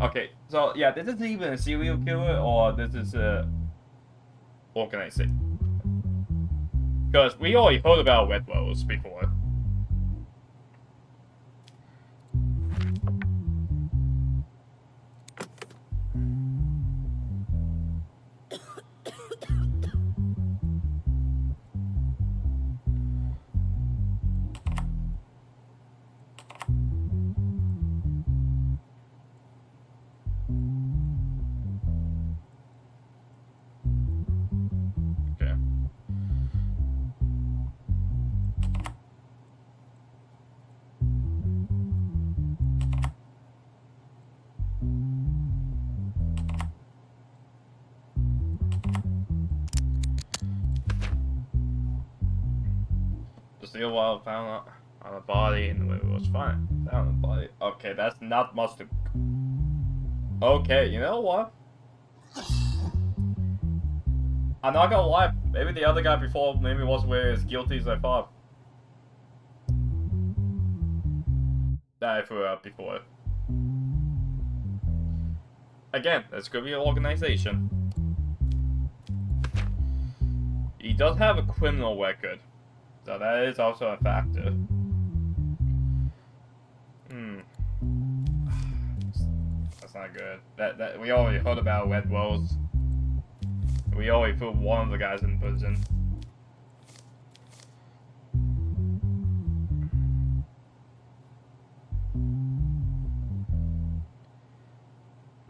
Okay, so yeah, this is either a serial killer or this is a organization. Because we already heard about Red Rose before. Still while found on a body and it was fine. Found the body. Okay, that's not much to. Okay, you know what? I'm not gonna lie. Maybe the other guy before maybe wasn't as guilty as I thought. That I threw out before. Again, this could be an organization. He does have a criminal record. So that is also a factor. That's not good. That we already heard about Red Rose. We already put one of the guys in prison.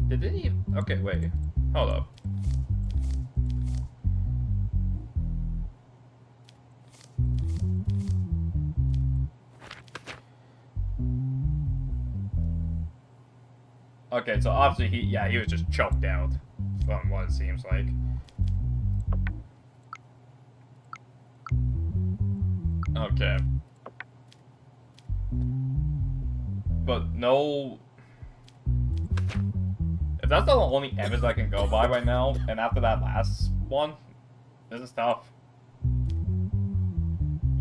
Did he? Okay, wait. Hold up. Okay, so obviously he was just choked out, from what it seems like. Okay. But no... If that's the only image I can go by right now, and after that last one, this is tough.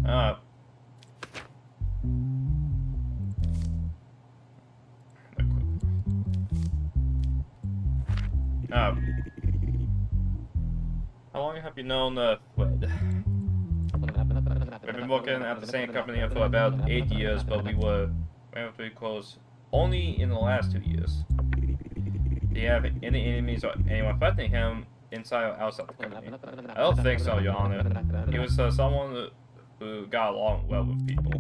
How long have you known Fred? We've been working at the same company for about 8 years, but we were very close only in the last 2 years. Do you have any enemies or anyone threatening him inside or outside the company? I don't think so, Your Honor. He was someone who got along well with people.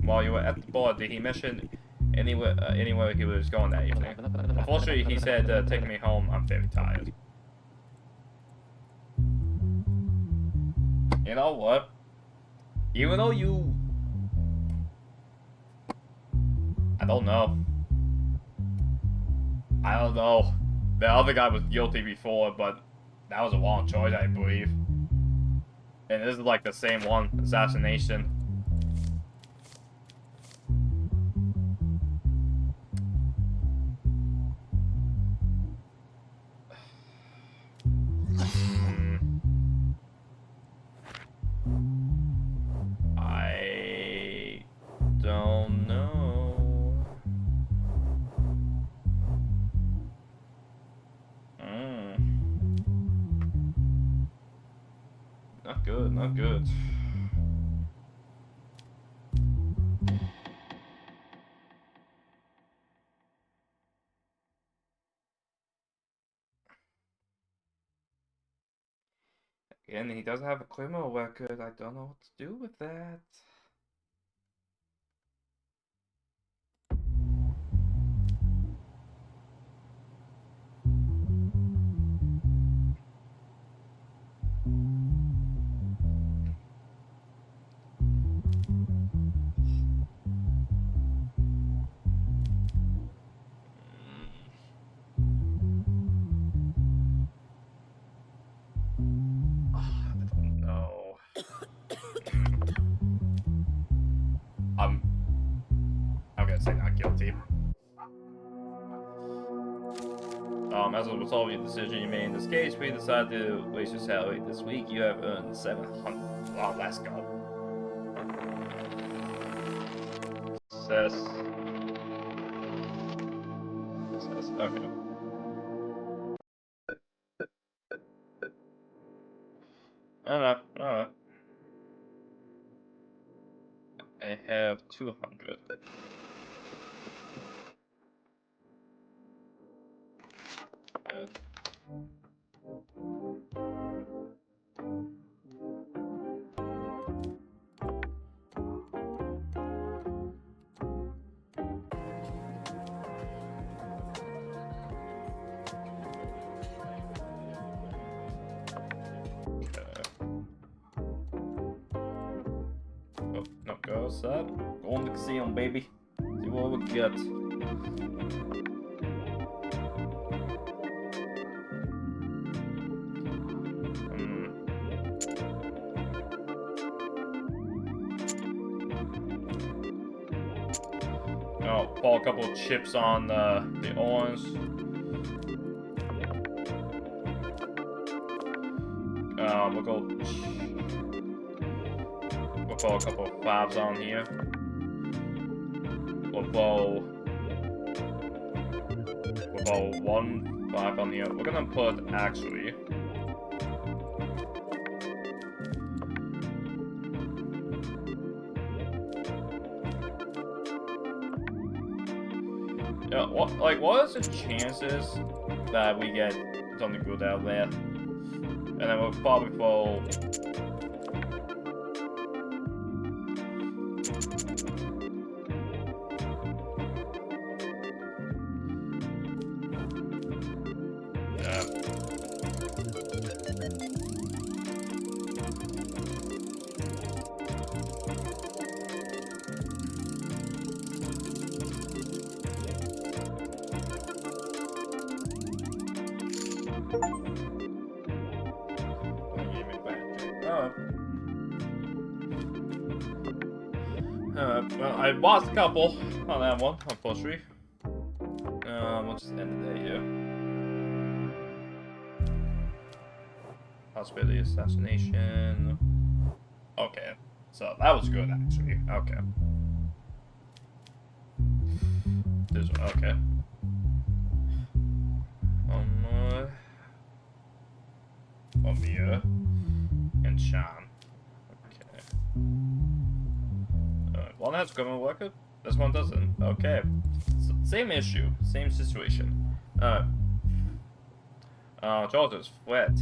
While you were at the bar, did he mention anywhere he was going that evening? Unfortunately, he said, take me home, I'm very tired. You know what? Even though you... I don't know. The other guy was guilty before, but that was a wrong choice, I believe. And this is like the same one, assassination. I don't know. Not good, not good. Again, he does have a criminal record. I don't know what to do with that. I'm gonna say not guilty. As a result of your decision you made in this case, we decided to raise your salary this week. You have earned 700. Oh, let's go. Says. Okay. Alright. I have 200. Oh, no, go outside. Go on the casino, baby. See what we get. Oh, pour a couple of chips on the orange. We'll pour a couple of fives on here. We'll pour 1 5 on here. We're gonna put actually. Yeah, what is the chances that we get something good out there? And then we'll probably throw... Well, I lost a couple on that one, unfortunately. We'll just end the day here. Possibility assassination. Okay, so that was good actually. Okay. This one, okay. Omia and Sean. Okay. One has criminal record. This one doesn't. Okay. So, same issue, same situation. George's threat.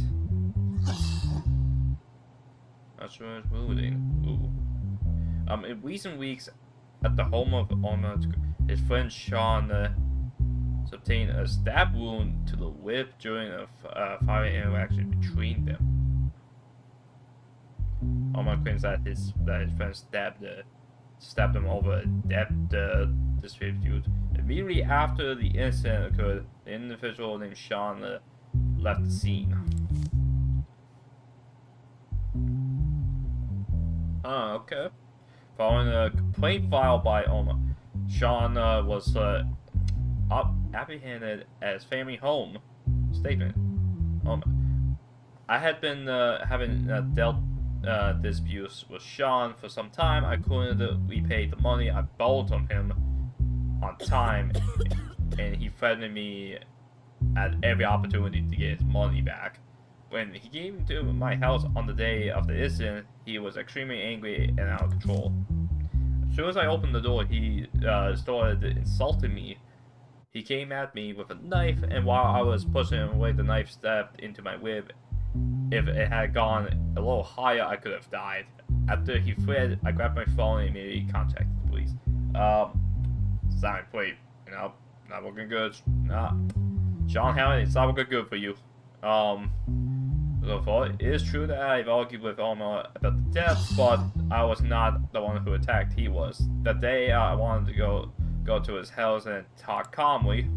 Not sure it's moving. Ooh. In recent weeks, at the home of Arnold, his friend Sean sustained a stab wound to the lip during a firing interaction between them. Arnold claims that his friend stabbed him over a debt dispute. Immediately after the incident occurred, the individual named Sean left the scene. Okay. Following a complaint filed by Oma, Sean was apprehended at his family home. Statement. I had been having dealt disputes with Sean for some time. I couldn't repay the money I borrowed from him on time, and he threatened me at every opportunity to get his money back. When he came to my house on the day of the incident, he was extremely angry and out of control. As soon as I opened the door, he started insulting me. He came at me with a knife, and while I was pushing him away, the knife stabbed into my rib. If it had gone a little higher, I could have died. After he fled, I grabbed my phone and immediately contacted the police. Silent plate, not looking good. Sean Hammond, it's not looking good for you. So far, it is true that I've argued with Omar about the death, but I was not the one who attacked, he was. That day, I wanted to go to his house and talk calmly.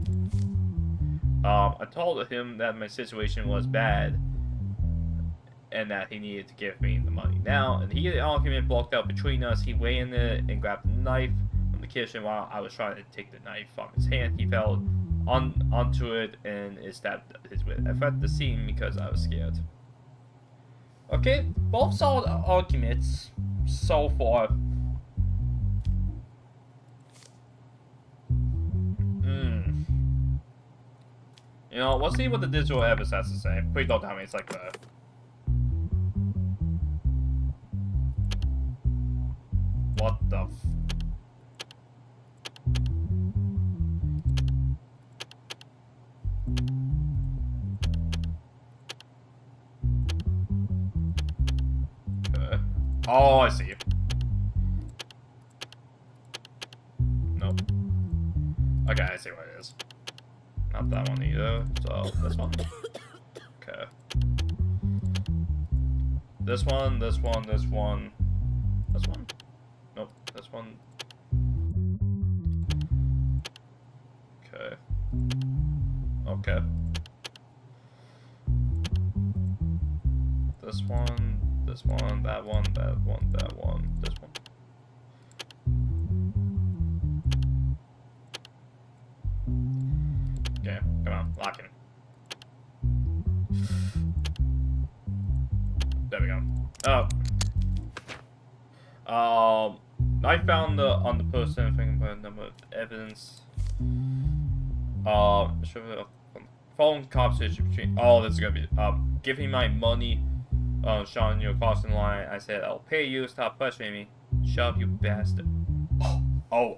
I told him that my situation was bad, and that he needed to give me the money now. And the argument broke out between us. He ran in and grabbed the knife from the kitchen while I was trying to take the knife from his hand. He fell onto it and it stabbed his wrist. I fled the scene because I was scared. Okay, both solid arguments so far. You know, let's see what the digital evidence has to say. Please don't tell me it's like the... What the f... Oh, I see. Nope. Okay, I see what it is. Not that one either. So, this one. Okay. This one, this one, this one. This one? Nope, this one. Okay. Okay. This one. This one, that one, that one, that one, this one. Okay, come on, lock in. There we go. I found on the person fingerprint number of evidence. Phone conversation between. Oh, this is gonna be. Give me my money. Sean, you're crossing the line. I said, I'll pay you. Stop pressuring me. Shut up, you bastard. Oh,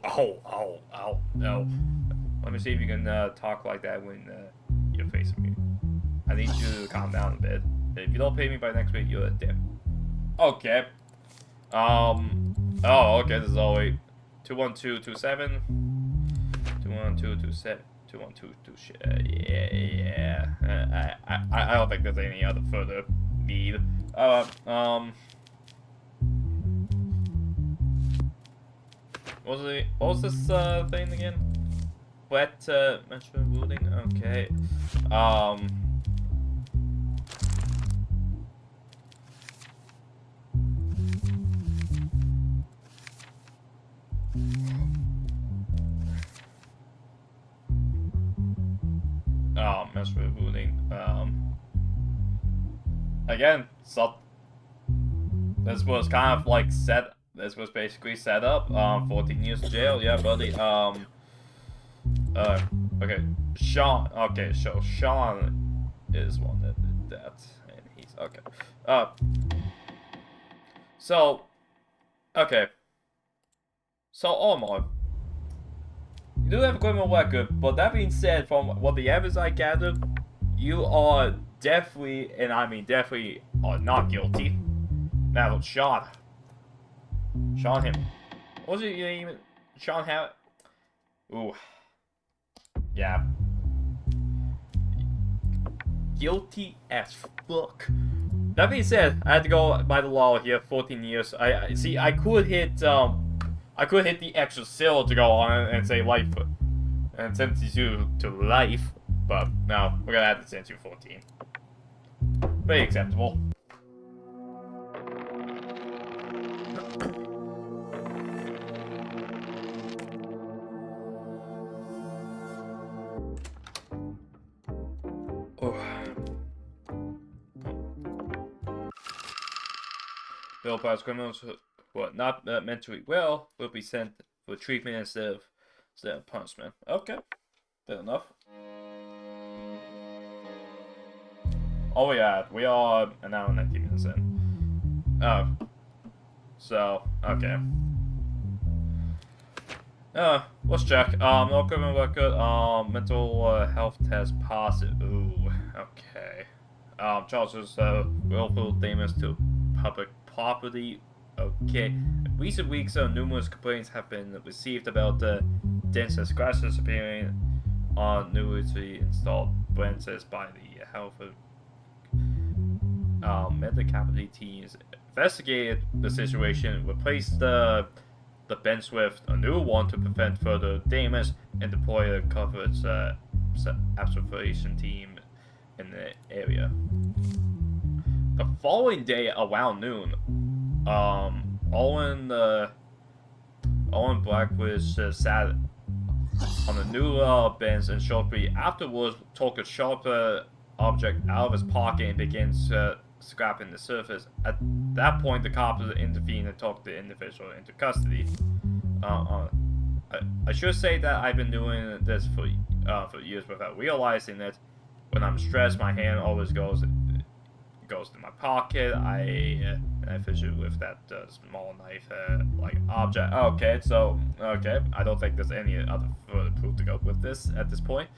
no. Let me see if you can talk like that when you're facing me. I need you to calm down a bit. If you don't pay me by next week, you're a dick. Okay. Oh, okay, this is all wait. 21227. 21227. 21227. Yeah. I don't think there's any other further need. What was this thing again? Wet menstrual bleeding? Okay. Menstrual bleeding. again, so this was kind of like set. This was basically set up. 14 years jail. Yeah, buddy. Okay, Sean. Okay, so Sean is one that did that, and he's okay. So, okay. So, Omar, you do have a criminal record, but that being said, from what the evidence I gathered, you are definitely, and I mean definitely, are not guilty. Now, Sean him. What was it your name? Sean Howard? Ooh. Yeah. Guilty as fuck. That being said, I had to go by the law here. 14 years. I see. I could hit the extra seal to go on and say life, and sentence you to life. But no, we're gonna have to sentence you 14. Very acceptable. Bill Price criminals who are not mentally well will be sent for treatment instead of punishment. Okay, fair enough. Oh yeah, we are an hour and 19 minutes in. Oh, so okay. Let's check. No criminal record. Mental health test positive. Ooh, okay. Charges willful damage to public property. Okay. In recent weeks, numerous complaints have been received about dents and scratches appearing on newly installed branches by the health mental capacity teams. Investigated the situation, replaced the bench with a new one to prevent further damage, and deploy a coverage observation team in the area. The following day, around noon, Owen Blackwish sat on the new bench and shortly afterwards took a sharp object out of his pocket and began scraping the surface. At that point, the cops intervened and took the individual into custody. I should say that I've been doing this for years without realizing it. When I'm stressed, my hand always goes to my pocket. I fish it with that small knife like object. Okay, so I don't think there's any other further proof to go with this at this point.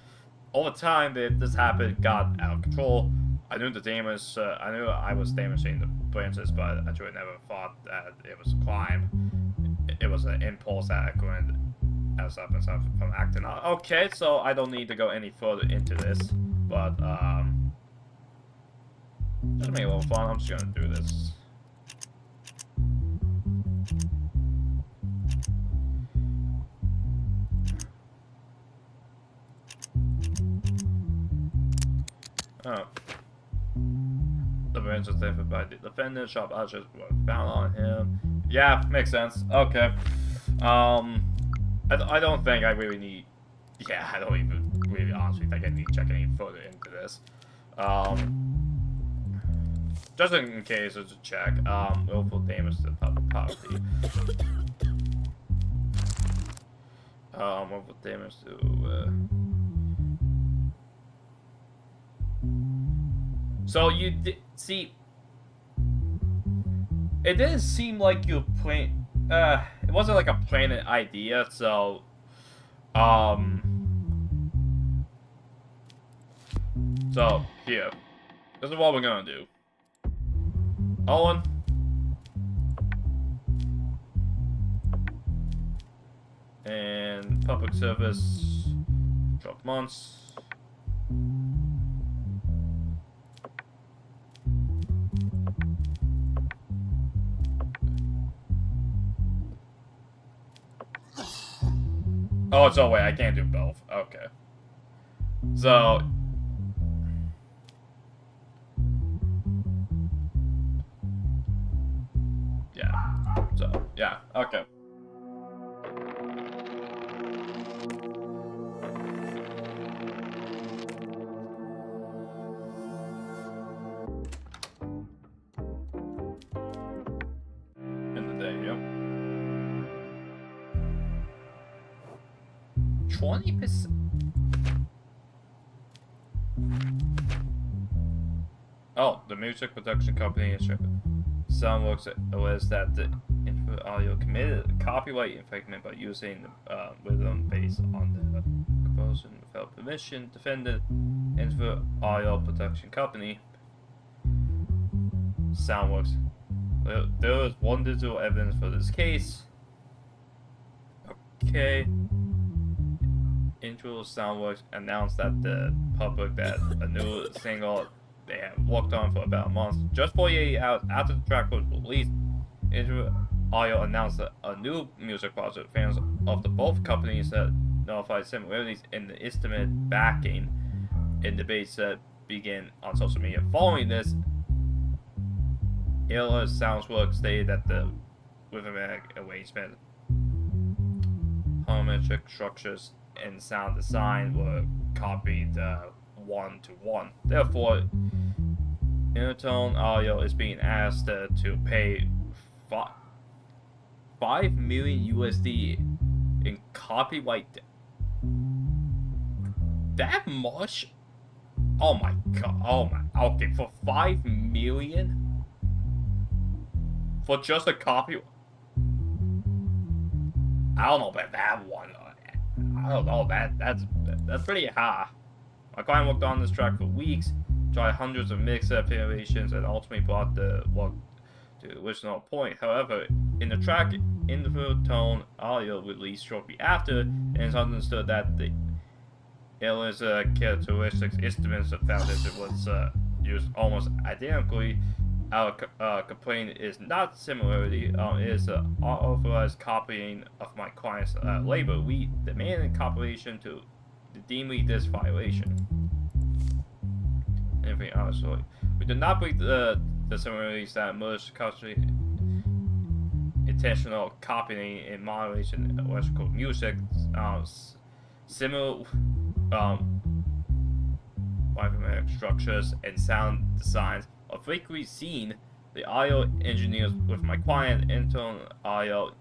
Over time, this habit got out of control. I knew the damage. I knew I was damaging the branches, but I truly never thought that it was a crime. It was an impulse that I couldn't stop myself from acting out. Okay, so I don't need to go any further into this, but just to make it a little fun, I'm just gonna do this. Oh. The branch was lifted by the defendant. Sharp objects were found on him. Yeah, makes sense. Okay. I don't think I really need. Yeah, I don't even really honestly think I need to check any further into this. Just in case, it's a check. Willful damage to public property. Willful damage to. So you see, it didn't seem like you planned. It wasn't like a planned idea. So, so here, this is what we're gonna do. Owen, and public service, 12 months. Oh, so wait, I can't do both. Okay. So. Yeah. So, yeah, okay. 20%. Oh, the music production company is Soundworks alleged that the input audio committed a copyright infringement by using rhythm based on the composition without permission. Defended input audio production company Soundworks. There is one digital evidence for this case. Okay. Intro Soundworks announced that the public that a new single they have worked on for about a month. Just 48 hours after the track was released, Intro Audio announced that a new music project. Fans of the both companies that notified similarities in the estimate backing in debates that began on social media. Following this, Ayla Soundworks stated that the rhythmic arrangement, harmonic structures, and sound design were copied one-to-one. Therefore, Intertone Audio is being asked to pay $5 million USD in copyright. That much? Oh my god! Oh my. Okay, for $5 million for just a copy. I don't know about that one. I don't know. That's pretty high. My client worked on this track for weeks, tried hundreds of mix-up iterations, and ultimately brought the work to the original point. However, in the track, Intertone Audio released shortly after, and it's understood that the Ayla's characteristics instruments foundation was used almost identically. Our complaint is not similarity, it is unauthorized copying of my client's labor. We demand compilation to deem this violation. Anything else? We do not believe the similarities that merge culturally intentional copying in moderation electrical music, similar rhythmic structures and sound designs are frequently seen. The audio engineers with my client, Intertone Audio,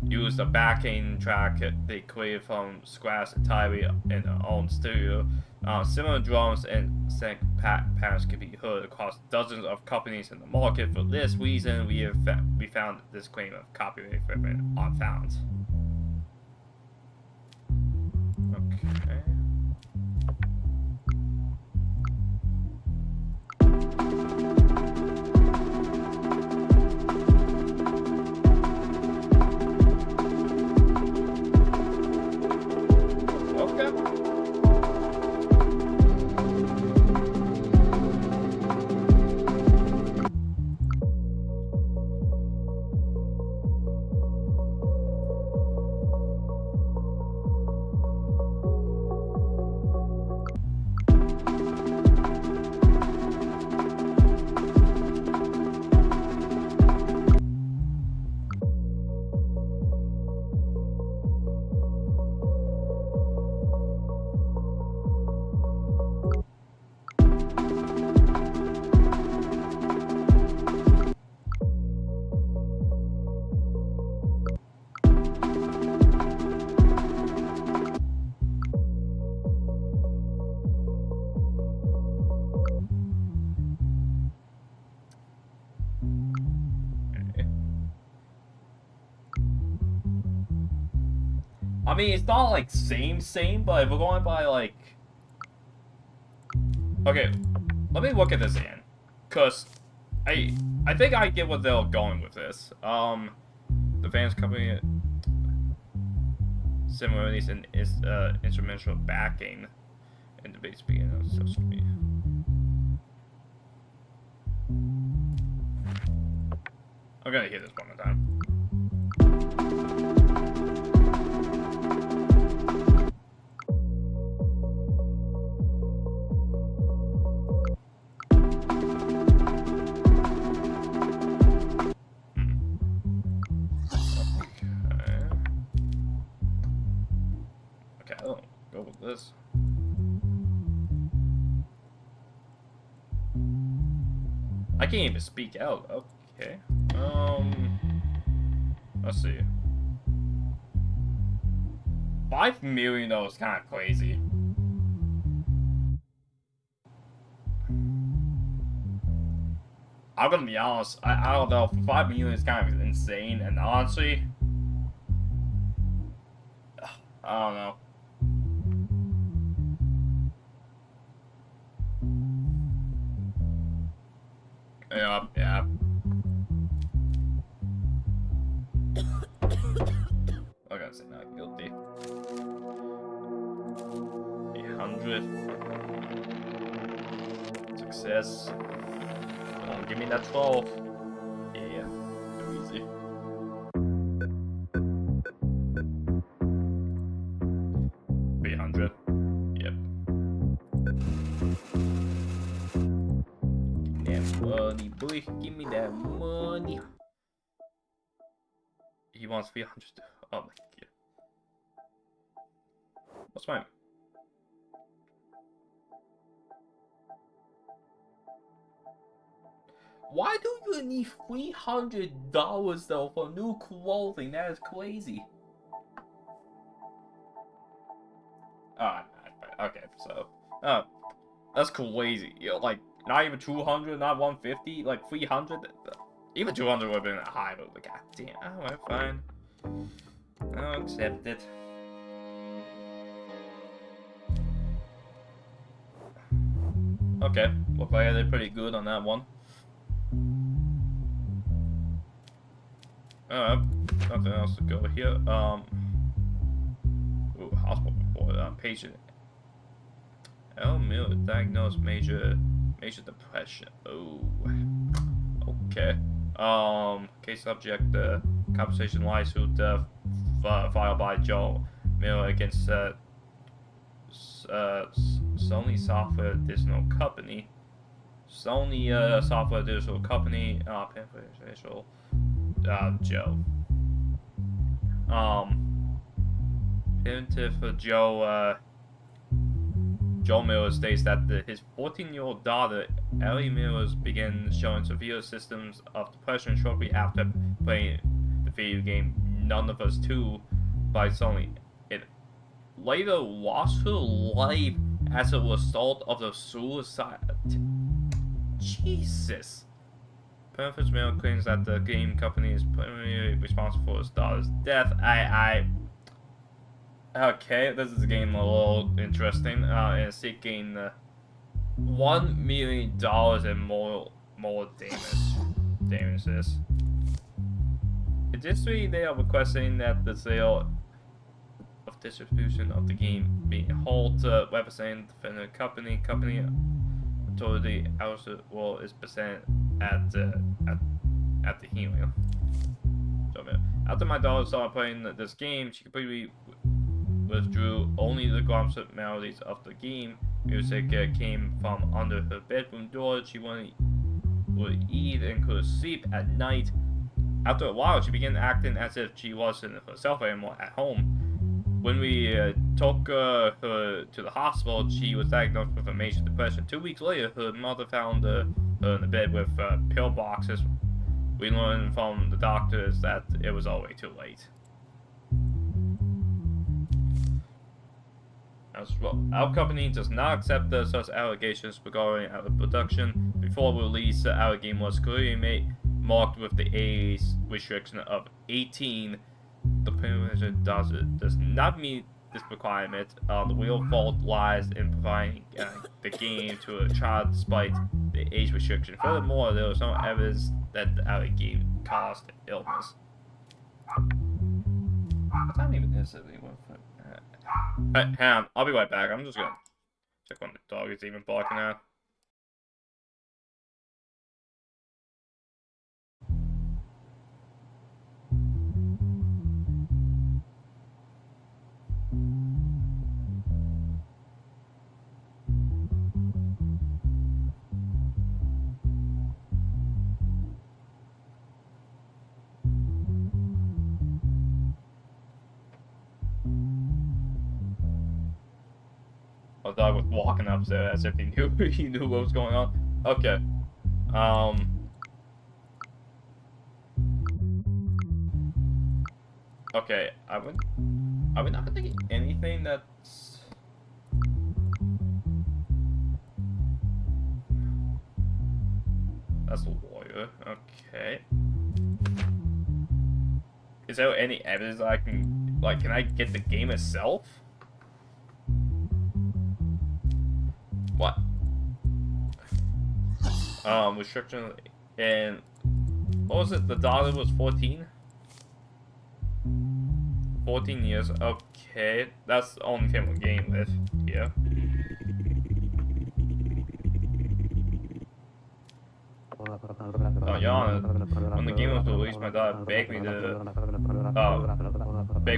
used a backing track they created from scratch entirely in their own studio. Similar drums and sync patterns can be heard across dozens of companies in the market. For this reason, we found this claim of copyright infringement unfound. Okay. I mean, it's not like same, but if we're going by like... Okay, let me look at this again. Cause I think I get what they're going with this. The fans company similarities in its instrumental backing and the bass beginning of social media. I'm gonna hear this one more time. Go with this. I can't even speak out. Okay. Let's see. 5 million though is kind of crazy. I'm gonna be honest, I don't know, 5 million is kind of insane, and honestly, I don't know. Yeah. I gotta say not guilty. 800. Success. Oh, give me that 12. Yeah, too easy. 300. Yep. Give me that money, boy. Give me that money. He wants 300. Oh my god. What's mine? Why do you need $300 though for new clothing? That is crazy. Okay, so that's crazy. You know, like not even 200, not 150, like 300. Even 200 would have been high, but like, god damn. Alright, fine. I'll accept it. Okay, look like I did pretty good on that one. Nothing else to go here. Ooh, hospital report. Patient L. Miller diagnosed major depression. Oh, okay. Case subject, compensation lawsuit filed by Joe Miller against Sony Software Digital Company. Sony Software Digital Company. Official. Joe. Plaintiff for Joe Miller states that his 14-year-old daughter, Ellie Miller, began showing severe symptoms of depression shortly after playing the video game None of Us 2 by Sony. It later lost her life as a result of the suicide. Jesus. Plaintiff Miller claims that the game company is primarily responsible for his daughter's death. Okay, this is getting a little interesting. And seeking $1 million and more damages. Additionally, they are requesting that the sale of distribution of the game be halted, representing the defendant company authority also well is present at the hearing. So after my daughter started playing this game, she completely withdrew. Only the grumps melodies of the game music came from under her bedroom door. She would eat and could sleep at night. After a while, she began acting as if she wasn't herself anymore at home. When we took her to the hospital, she was diagnosed with a major depression. 2 weeks later, her mother found her in the bed with pill boxes. We learned from the doctors that it was already too late. As well, our company does not accept such allegations regarding our production. Before release, our game was clearly marked with the age restriction of 18. The provision does not meet this requirement. The real fault lies in providing the game to a child despite the age restriction. Furthermore, there was no evidence that our game caused illness. What time even is it? Hang on, I'll be right back. I'm just gonna check when the dog is even barking at. The dog was walking upstairs as if he knew what was going on. Okay. Okay, Are we not gonna get anything that's... That's a lawyer. Okay. Is there any evidence I can... Like, can I get the game itself? What? Restriction... And... What was it? The daughter was 14? 14 years. Okay. That's the only thing we're game with here. Your Honor, when the game was released, my daughter begged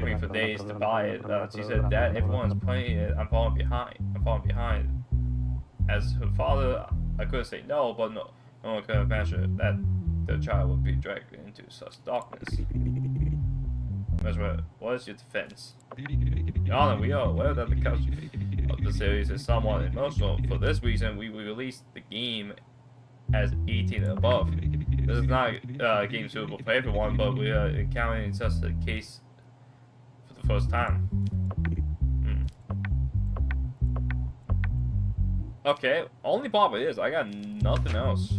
me for days to buy it. She said, "Dad, everyone's playing it. I'm falling behind. I'm falling behind." As her father, I couldn't say no, but no one could imagine that the child would be dragged into such darkness. What is your defense? Your Honor, we are aware that the cast of the series is somewhat emotional. For this reason, we released the game as 18 and above. This is not a game suitable for everyone, but we are encountering such a case for the first time. Okay, only problem is I got nothing else.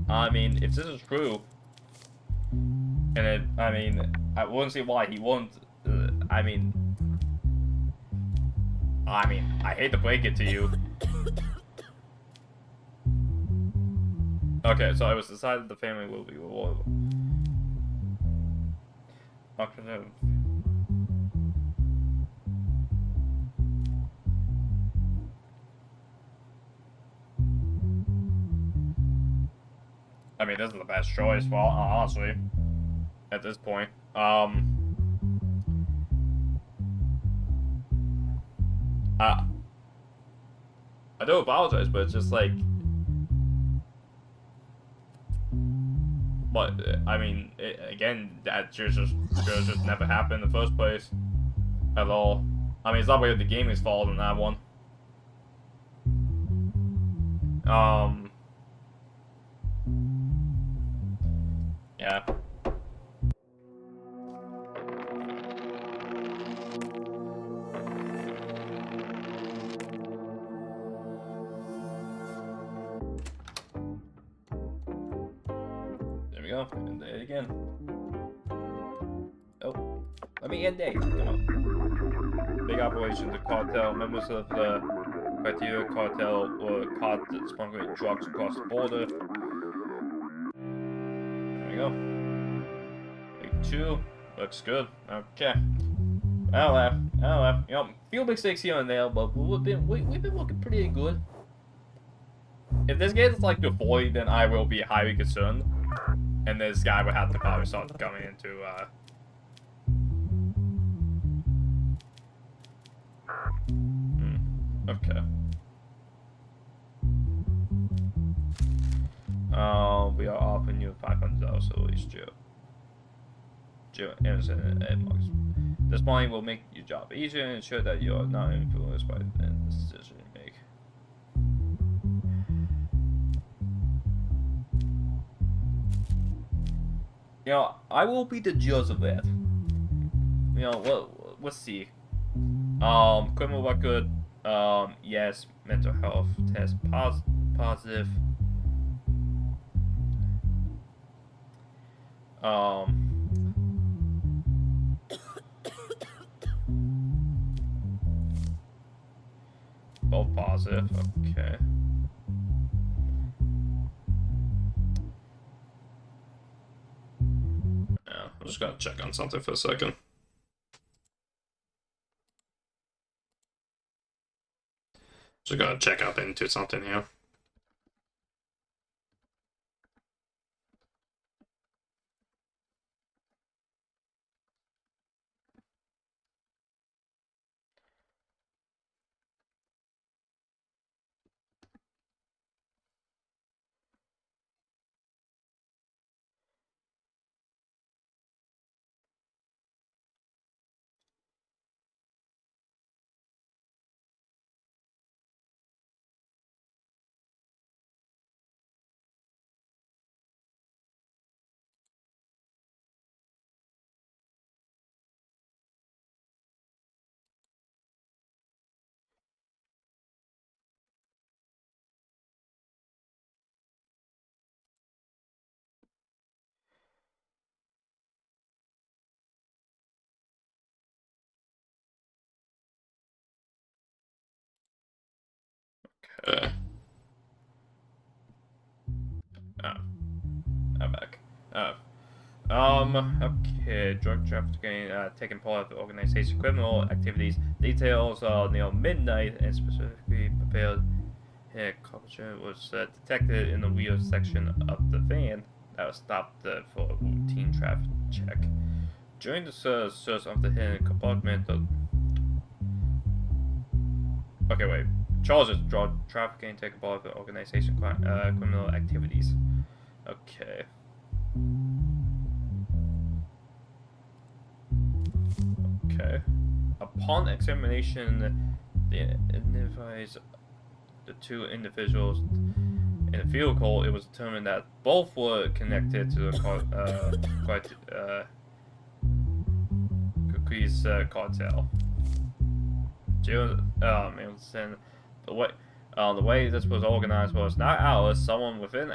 I mean, if this is true, and I wouldn't see why he wouldn't. I hate to break it to you. Okay, so it was decided the family will be rewarded. I mean, this is the best choice, well, honestly, at this point. I do apologize, but it's just like... But, I mean, again, that should just never happened in the first place. At all. I mean, it's not really the gaming's fault on that one. Yeah. There we go. End it again. Oh. Let me end day. Come on. Big operation. The cartel. Members of the Criteria cartel were caught smuggling drugs across the border. There we go. Big 2. Looks good. Okay. Oh well. You know, few mistakes here and there, but we've been looking pretty good. If this gets like to 40, then I will be highly concerned. And this guy would have to probably start coming into, okay. We are offering you $500 to release jail. Innocent and mugs. This money will make your job easier and ensure that you are not influenced by the decision you make. You know, I will be the judge of that. You know, let's see. Criminal record. Yes. Mental health test positive. Both positive. Okay. Yeah, I'm just gonna check on something for a second. Just gotta check up into something here. I'm back. Okay, drug trafficking, taking part of the organization criminal activities. Details are near midnight and specifically prepared. Here, Carpenter was detected in the rear section of the van that was stopped for a routine traffic check. During the search of the hidden compartment, okay, wait. Charges drug trafficking, taking part of the organization criminal activities. Okay. Okay. Upon examination, they identifies the two individuals in the vehicle. It was determined that both were connected to the cookies cartel. Manson, the way this was organized was not ours. Someone within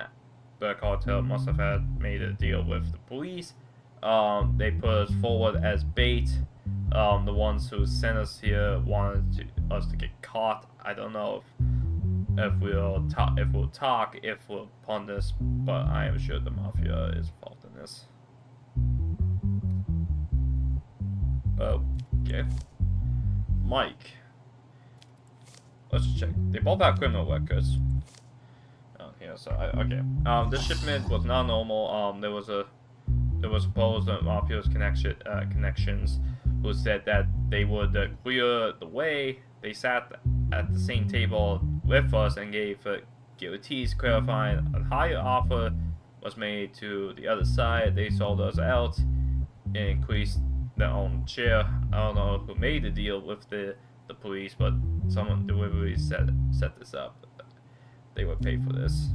the cartel must have had made a deal with the police. They put us forward as bait. The ones who sent us here wanted us to get caught. I don't know if we'll pun this, but I am sure the mafia is involved in this. Okay. Mike. Let's check. They both have criminal records. Yeah, so okay. This shipment was not normal. There was supposed mafia's connections who said that they would clear the way. They sat at the same table with us and gave guarantees clarifying a higher offer was made to the other side. They sold us out and increased their own share. I don't know who made the deal with the police, but someone deliberately set this up. They would pay for this.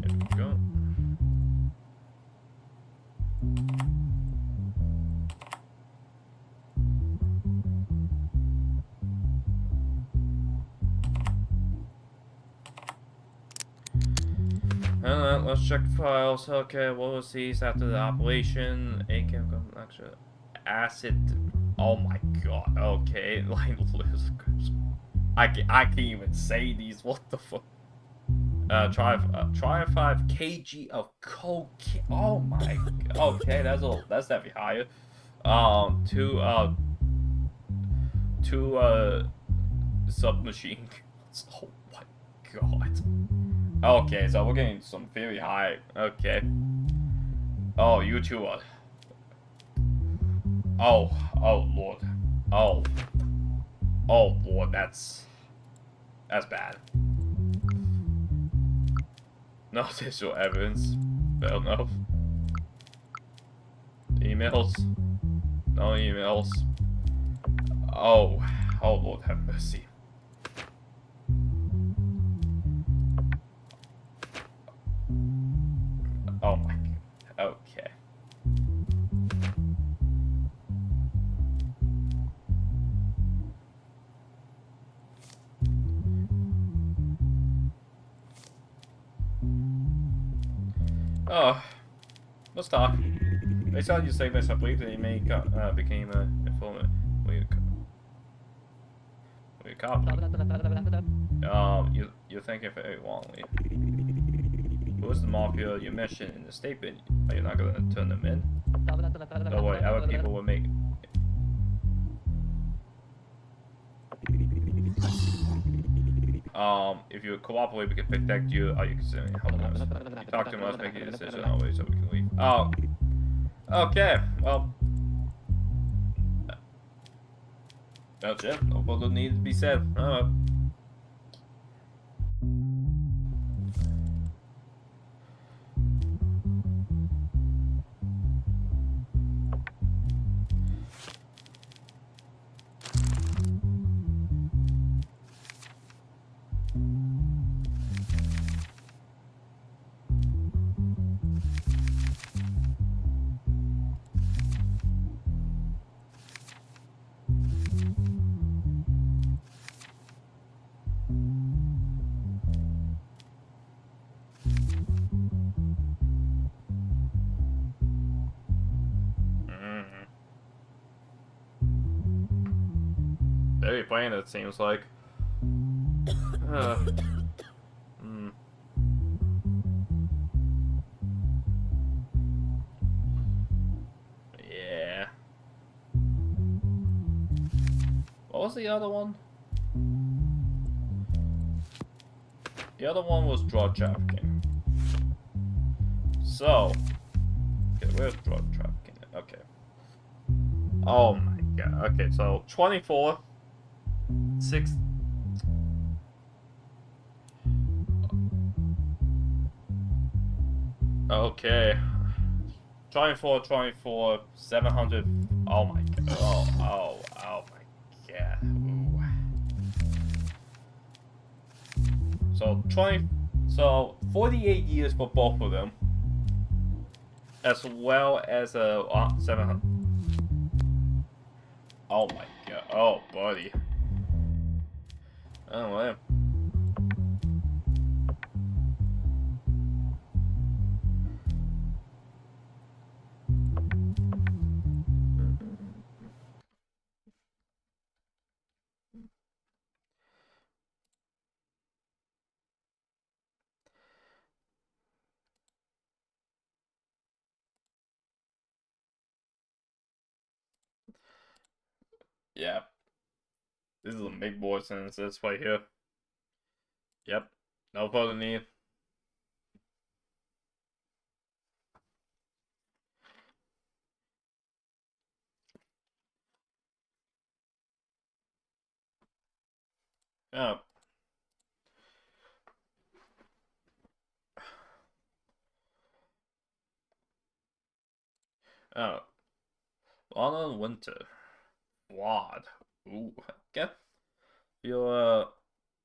There we go. Let's check files. Okay, what was seized after the operation? Extra acid. Oh my god. Okay, like I can't even say these. What the fuck? Try 5 kg of cocaine. Oh my. Okay, that's definitely higher. Two submachine guns. Oh my god. Okay, so we're getting some very high. Okay. Oh, you two are. Oh lord. Oh lord, that's bad. No additional evidence. Fair enough. Emails. No emails. Oh lord, have mercy. Oh my god. Okay. Oh, let's talk. Based on your statements, I believe that you may became an informant. Were you a cop? You're thinking very wrongly. Who was the mafia you mentioned in the statement? Are you not going to turn them in? Don't worry, other people will make. If you cooperate, we can protect you. Are you considering helping us? You talk to us, make a decision always, so we can leave. Oh, okay. Well, that's it. No further needs to be said. Alright. Very plain, it seems like. Uh, hmm. Yeah. What was the other one? The other one was drug trafficking. So, okay, where's drug trafficking? Okay. Oh my god. Okay, so 24, 6. Okay. 24, 24, 700. Oh my god. Oh my god. Ooh. So 20. So 48 years for both of them, as well as a 700. Oh my god. Oh buddy. Oh man. Yeah. This is a big boy sentence. This right here. Yep. No further need. Yeah. Oh. On winter. Wad. Ooh. Okay. Your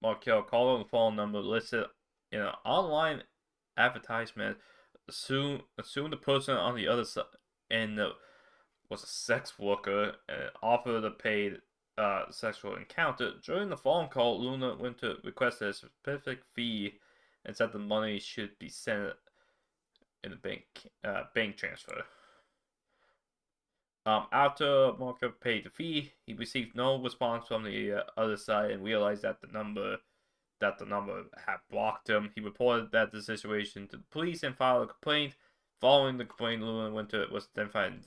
Markel call on the phone number listed in an online advertisement. Assume the person on the other side and was a sex worker and offered a paid sexual encounter. During the phone call, Luna went to request a specific fee and said the money should be sent in a bank transfer. After Marco paid the fee, he received no response from the other side and realized that the number had blocked him. He reported the situation to the police and filed a complaint. Following the complaint, Luna Winter was identified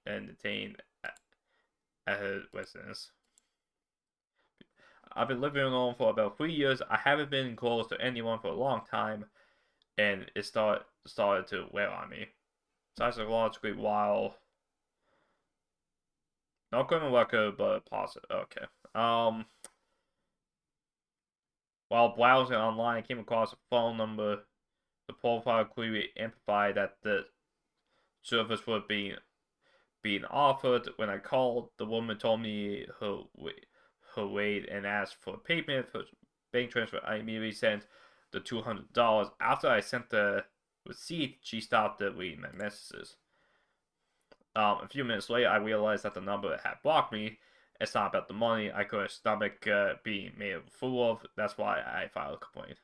and detained at her residence. I've been living alone for about 3 years. I haven't been close to anyone for a long time, and it started to wear on me. Psychologically, while not criminal record, but positive. Okay. While browsing online, I came across a phone number. The profile clearly amplified that the service was being offered. When I called, the woman told me her weight and asked for payment for bank transfer. I immediately sent the $200. After I sent the receipt, she stopped reading my messages. A few minutes later, I realized that the number had blocked me. It's not about the money. I couldn't stomach being made a fool of. That's why I filed a complaint.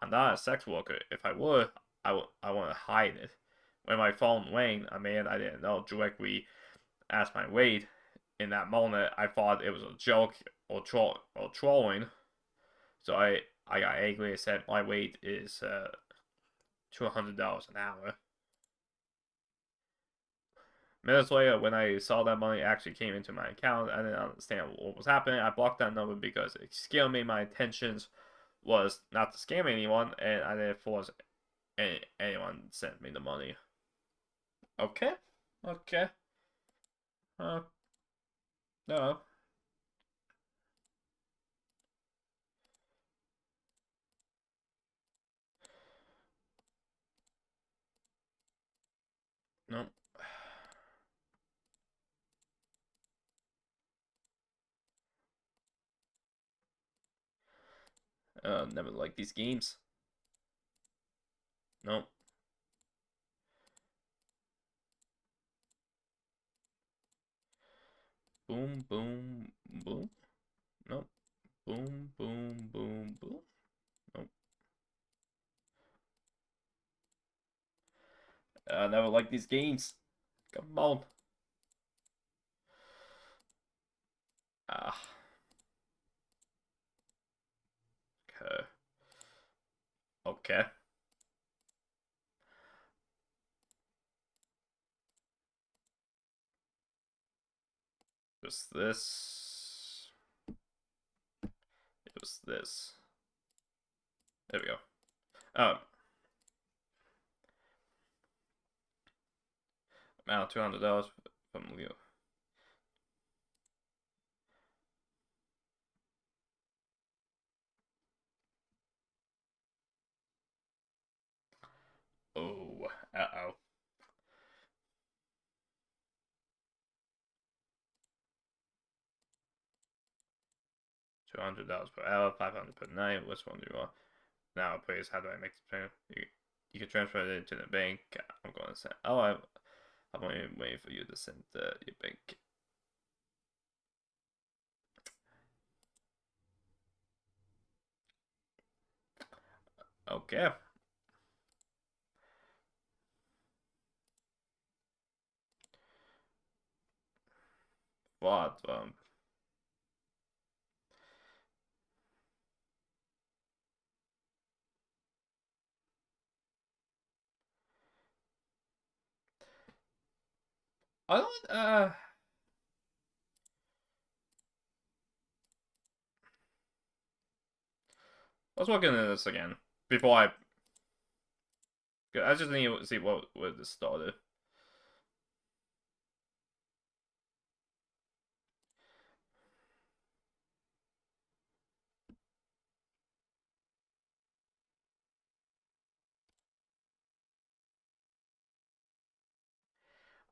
I'm not a sex worker. If I were, I want to hide it. When my phone rang, a man I didn't know directly asked my weight. In that moment, I thought it was a joke or trolling. So I got angry and said my weight is $200 an hour. Minutes later, when I saw that money actually came into my account, I didn't understand what was happening. I blocked that number because it scared me. My intentions was not to scam anyone, and I didn't force anyone to send me the money. Okay, okay. Uh, no, no. Never liked these games. No. Boom, boom, boom. No. Boom, boom, boom, boom. No. Never liked these games. Come on. Ah. Okay. Just this. It was this. There we go. Oh. Amount $200 from Leo. Oh. Uh-oh. $200 per hour, 500 per night. Which one do you want? Now, please, how do I make this payment? You can transfer it to the bank. I'm going to send. Oh, I'm waiting for you to send your bank. Okay. What? I don't. Let's look into this again before I just need to see what this started.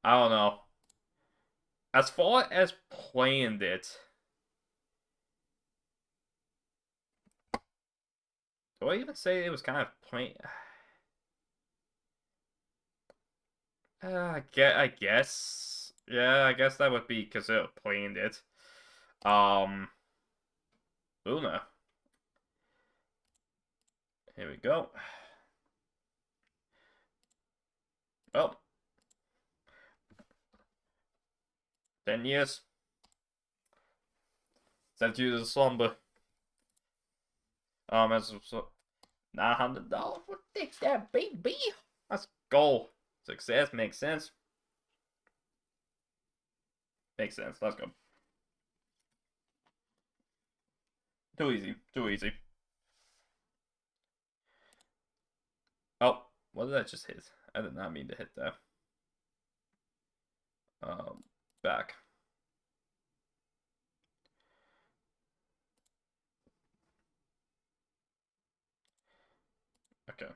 I don't know. As far as playing it, do I even say it was kind of plain? I guess. Yeah, I guess that would be considered playing it. Luna. Here we go. Oh, 10 years. Sent you to slumber. That's $900 for fix that baby. Let's go. Success makes sense. Makes sense. Let's go. Too easy. Too easy. Oh, what did I just hit? I did not mean to hit that. Back. Okay.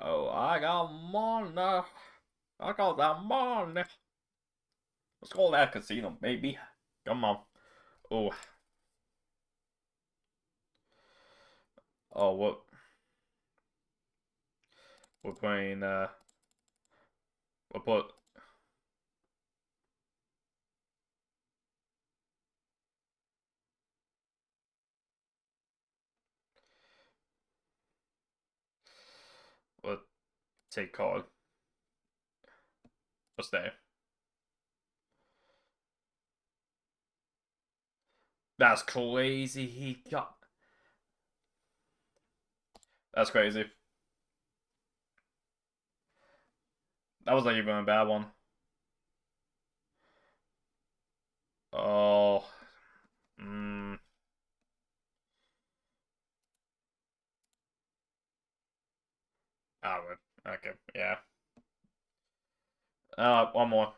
Oh, I got money. I got that money. Let's call that casino, baby. Come on. Oh. Oh, what? We're playing, we'll put, we'll take card. What's there? That's crazy. He got. That's crazy. That was not even a bad one. Oh. Mm. I would. Okay. Yeah. One more.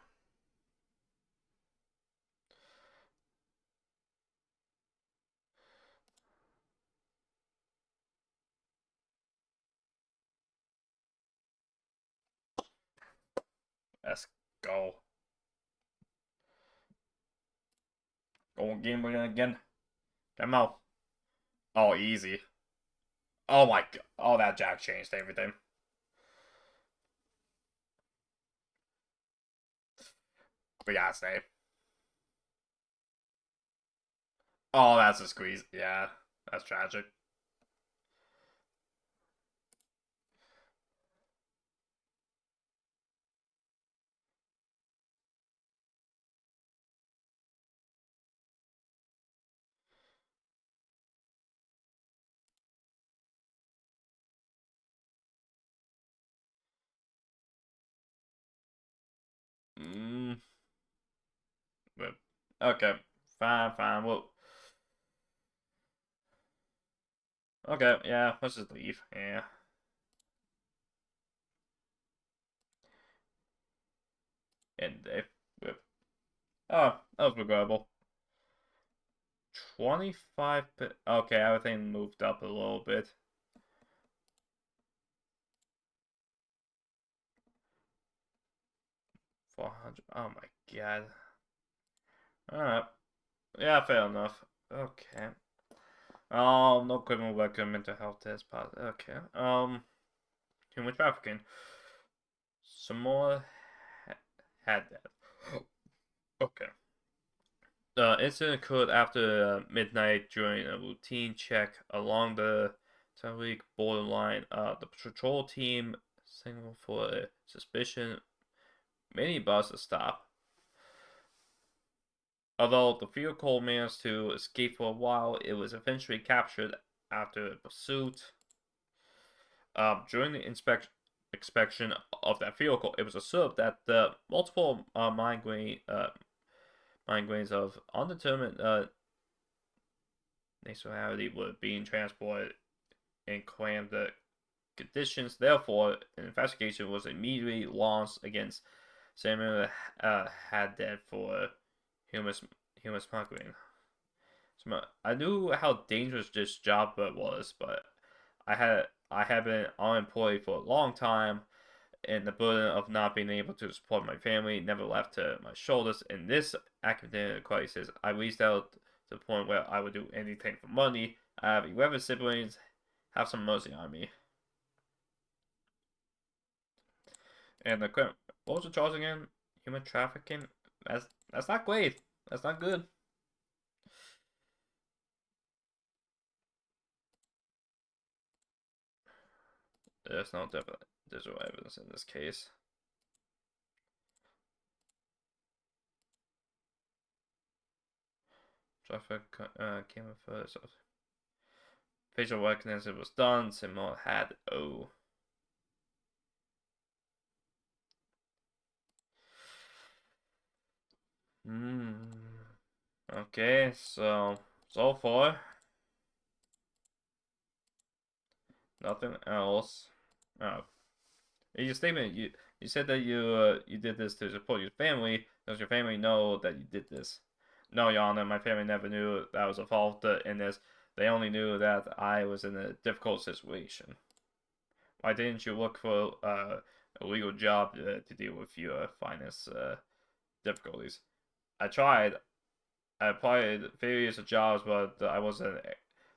Let's go. Go again. We're again. Come on. Oh, easy. Oh my god. Oh, that jack changed everything. We gotta stay. Oh, that's a squeeze. Yeah. That's tragic. Okay, fine, fine. Well, okay, yeah, let's just leave. Yeah, and they. Oh, that was regrettable. 25. Okay, everything moved up a little bit. 400. Oh my god. Alright. Yeah, fair enough. Okay. No criminal record, mental health test, but okay. Human trafficking. Some more had that. Okay. The incident occurred after midnight during a routine check along the Tariq borderline. The patrol team signaled for a suspicion minibus to stop. Although the vehicle managed to escape for a while, it was eventually captured after a pursuit. During the inspection of that vehicle, it was observed that the multiple mine grains of undetermined nationality were being transported in crammed conditions. Therefore, an investigation was immediately launched against Samuel Haddad for human human smuggling. I knew how dangerous this job was, but I had been unemployed for a long time, and the burden of not being able to support my family never left to my shoulders. In this academic crisis, I reached out to the point where I would do anything for money. I have 11 siblings. Have some mercy on me. And what was the charge again? Human trafficking. That's not great. That's not good. There's no digital evidence in this case. Traffic came first. So facial recognition was done. Simone had O. Hmm. Okay, so far nothing else. Oh, in your statement, you said that you did this to support your family. Does your family know that you did this? No, Your Honor, my family never knew that I was involved in this. They only knew that I was in a difficult situation. Why didn't you look for a legal job to deal with your finance difficulties? I tried. I applied various jobs, but I wasn't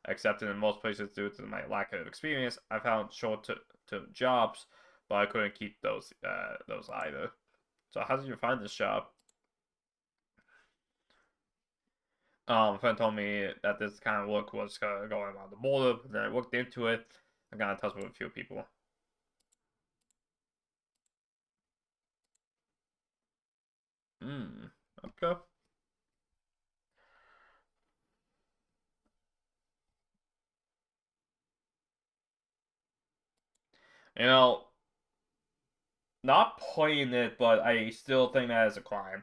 accepted in most places due to my lack of experience. I found short-term jobs, but I couldn't keep those either. So how did you find this job? A friend told me that this kind of work was going on the border. Then I looked into it. I got in touch with a few people. Hmm. Okay. You know, not playing it, but I still think that is a crime.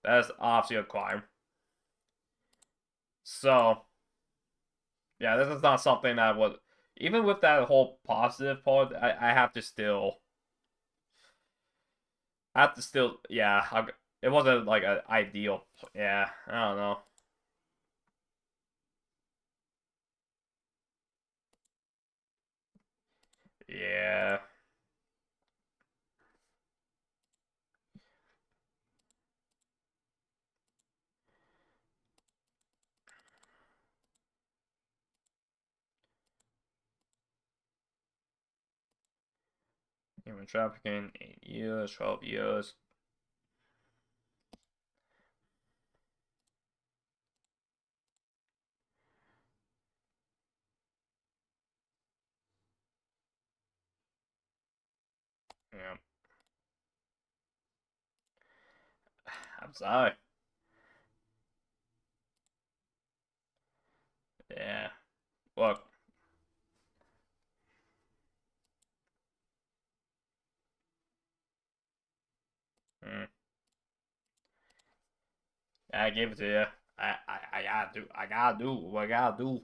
That is obviously a crime. So yeah, this is not something that would, even with that whole positive part, I have to still, yeah, it wasn't like an ideal, yeah, I don't know. Yeah, human trafficking, 8 years, 12 years. Yeah, I'm sorry. Yeah, look, mm, I gave it to you. I gotta do what I gotta do.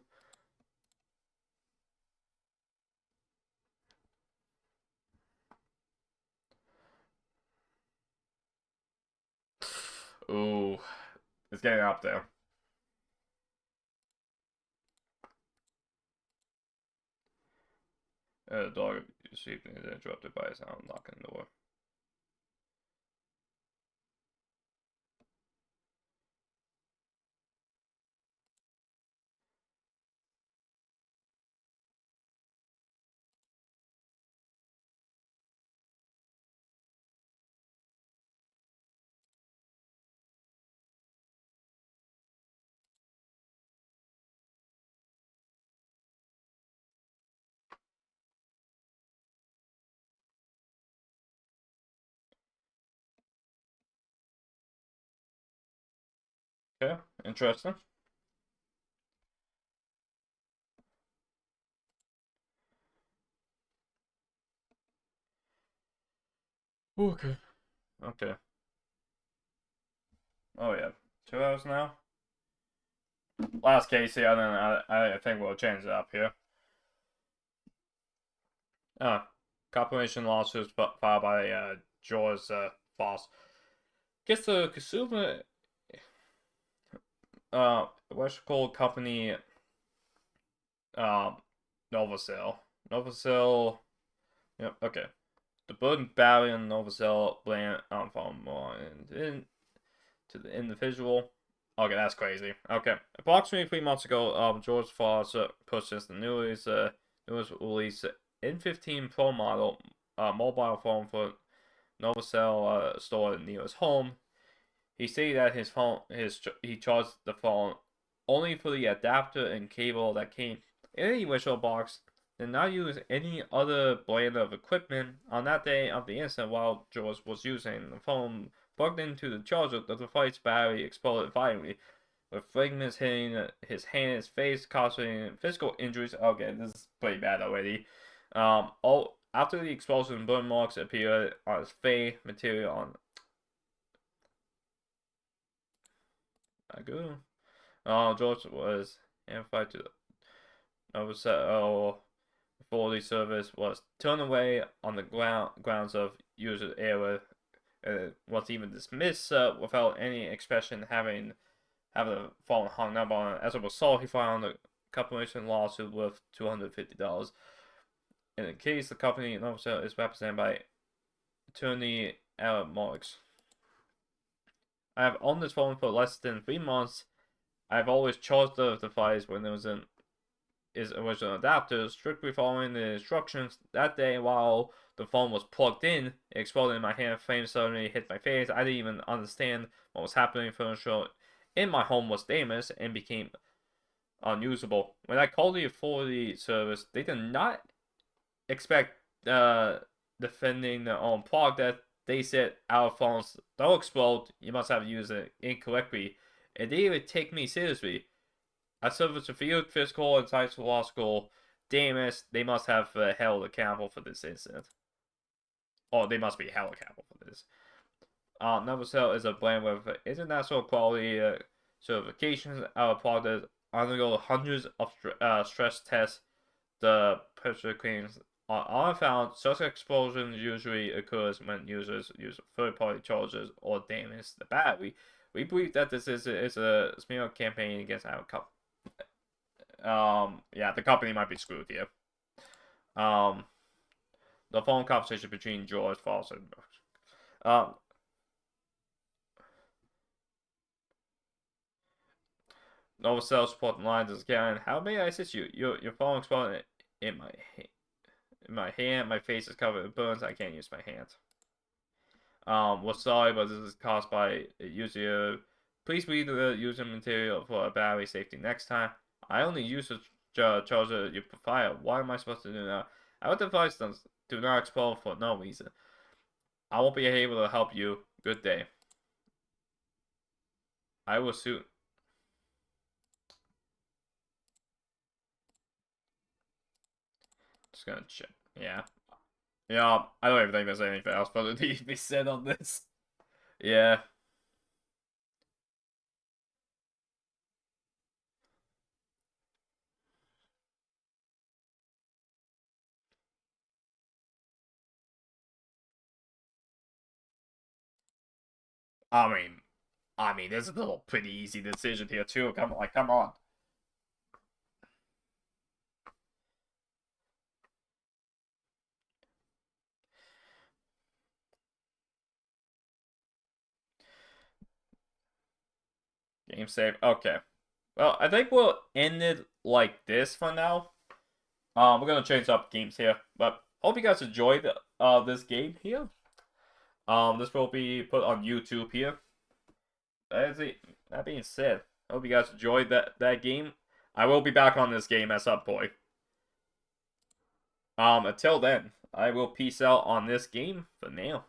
Ooh, it's getting up there. The dog sleeping is interrupted by a sound knocking the door. Okay, interesting. Okay. Okay. Oh yeah, 2 hours now. Last case here, and then I think we'll change it up here. Uh, compilation lawsuits filed by George Foss. Guess the consumer electrical company um Novacell. Novacell. Yep. Okay. The burden battery on Novacell blame from to the individual. Okay, that's crazy. Okay, approximately 3 months ago, George Foss purchased the newest release N15 Pro model mobile phone for Novacell store near his home. He stated that he charged the phone only for the adapter and cable that came in the original box, did not use any other brand of equipment. On that day of the incident, while George was using the phone plugged into the charger, the device battery exploded violently, with fragments hitting his hand and his face, causing physical injuries. Okay, this is pretty bad already. After the explosion, burn marks appeared on his face, material on. Good. George was amplified to authority service was turned away on the grounds of user error. Was even dismissed without any expression having the phone hung up on it. As a result, he filed a compensation lawsuit worth $250. In the case, the company is represented by attorney Aaron Marks. I have owned this phone for less than 3 months. I've always charged the device when it was in its original adapter, strictly following the instructions. That day, while the phone was plugged in, it exploded in my hand. Flames suddenly hit my face. I didn't even understand what was happening. Furniture in my home was damaged and became unusable. When I called the authority service, they did not expect defending their own product. That they said our phones don't explode. You must have used it incorrectly. And they even take me seriously. I suffered severe physical and psychological damage. They must have held accountable for this incident. Or they must be held accountable for this. Novacell is a brand with international quality certifications. Our product undergo hundreds of stress tests. The pressure claims are found. Such explosions usually occurs when users use third-party chargers or damage the battery. We believe that this is a smear campaign against our company. Yeah, the company might be screwed here. The phone conversation between George Foss and Novacell support line is again. How may I assist you? Your phone exploded in my hand. My face is covered in burns. I can't use my hands. We're sorry, but this is caused by a user. Please read the user material for battery safety next time. I only use the charger you provide. What am I supposed to do now? Our device do not explode for no reason. I won't be able to help you. Good day. I will sue. Just gonna check. Yeah. Yeah, I don't even think there's anything else further to be said on this. Yeah. I mean, this is a pretty easy decision here too. Come on. Game save. Okay. Well, I think we'll end it like this for now. We're gonna change up games here, but hope you guys enjoyed this game here. This will be put on YouTube here. That being said, I hope you guys enjoyed that game. I will be back on this game at some point. Until then, I will peace out on this game for now.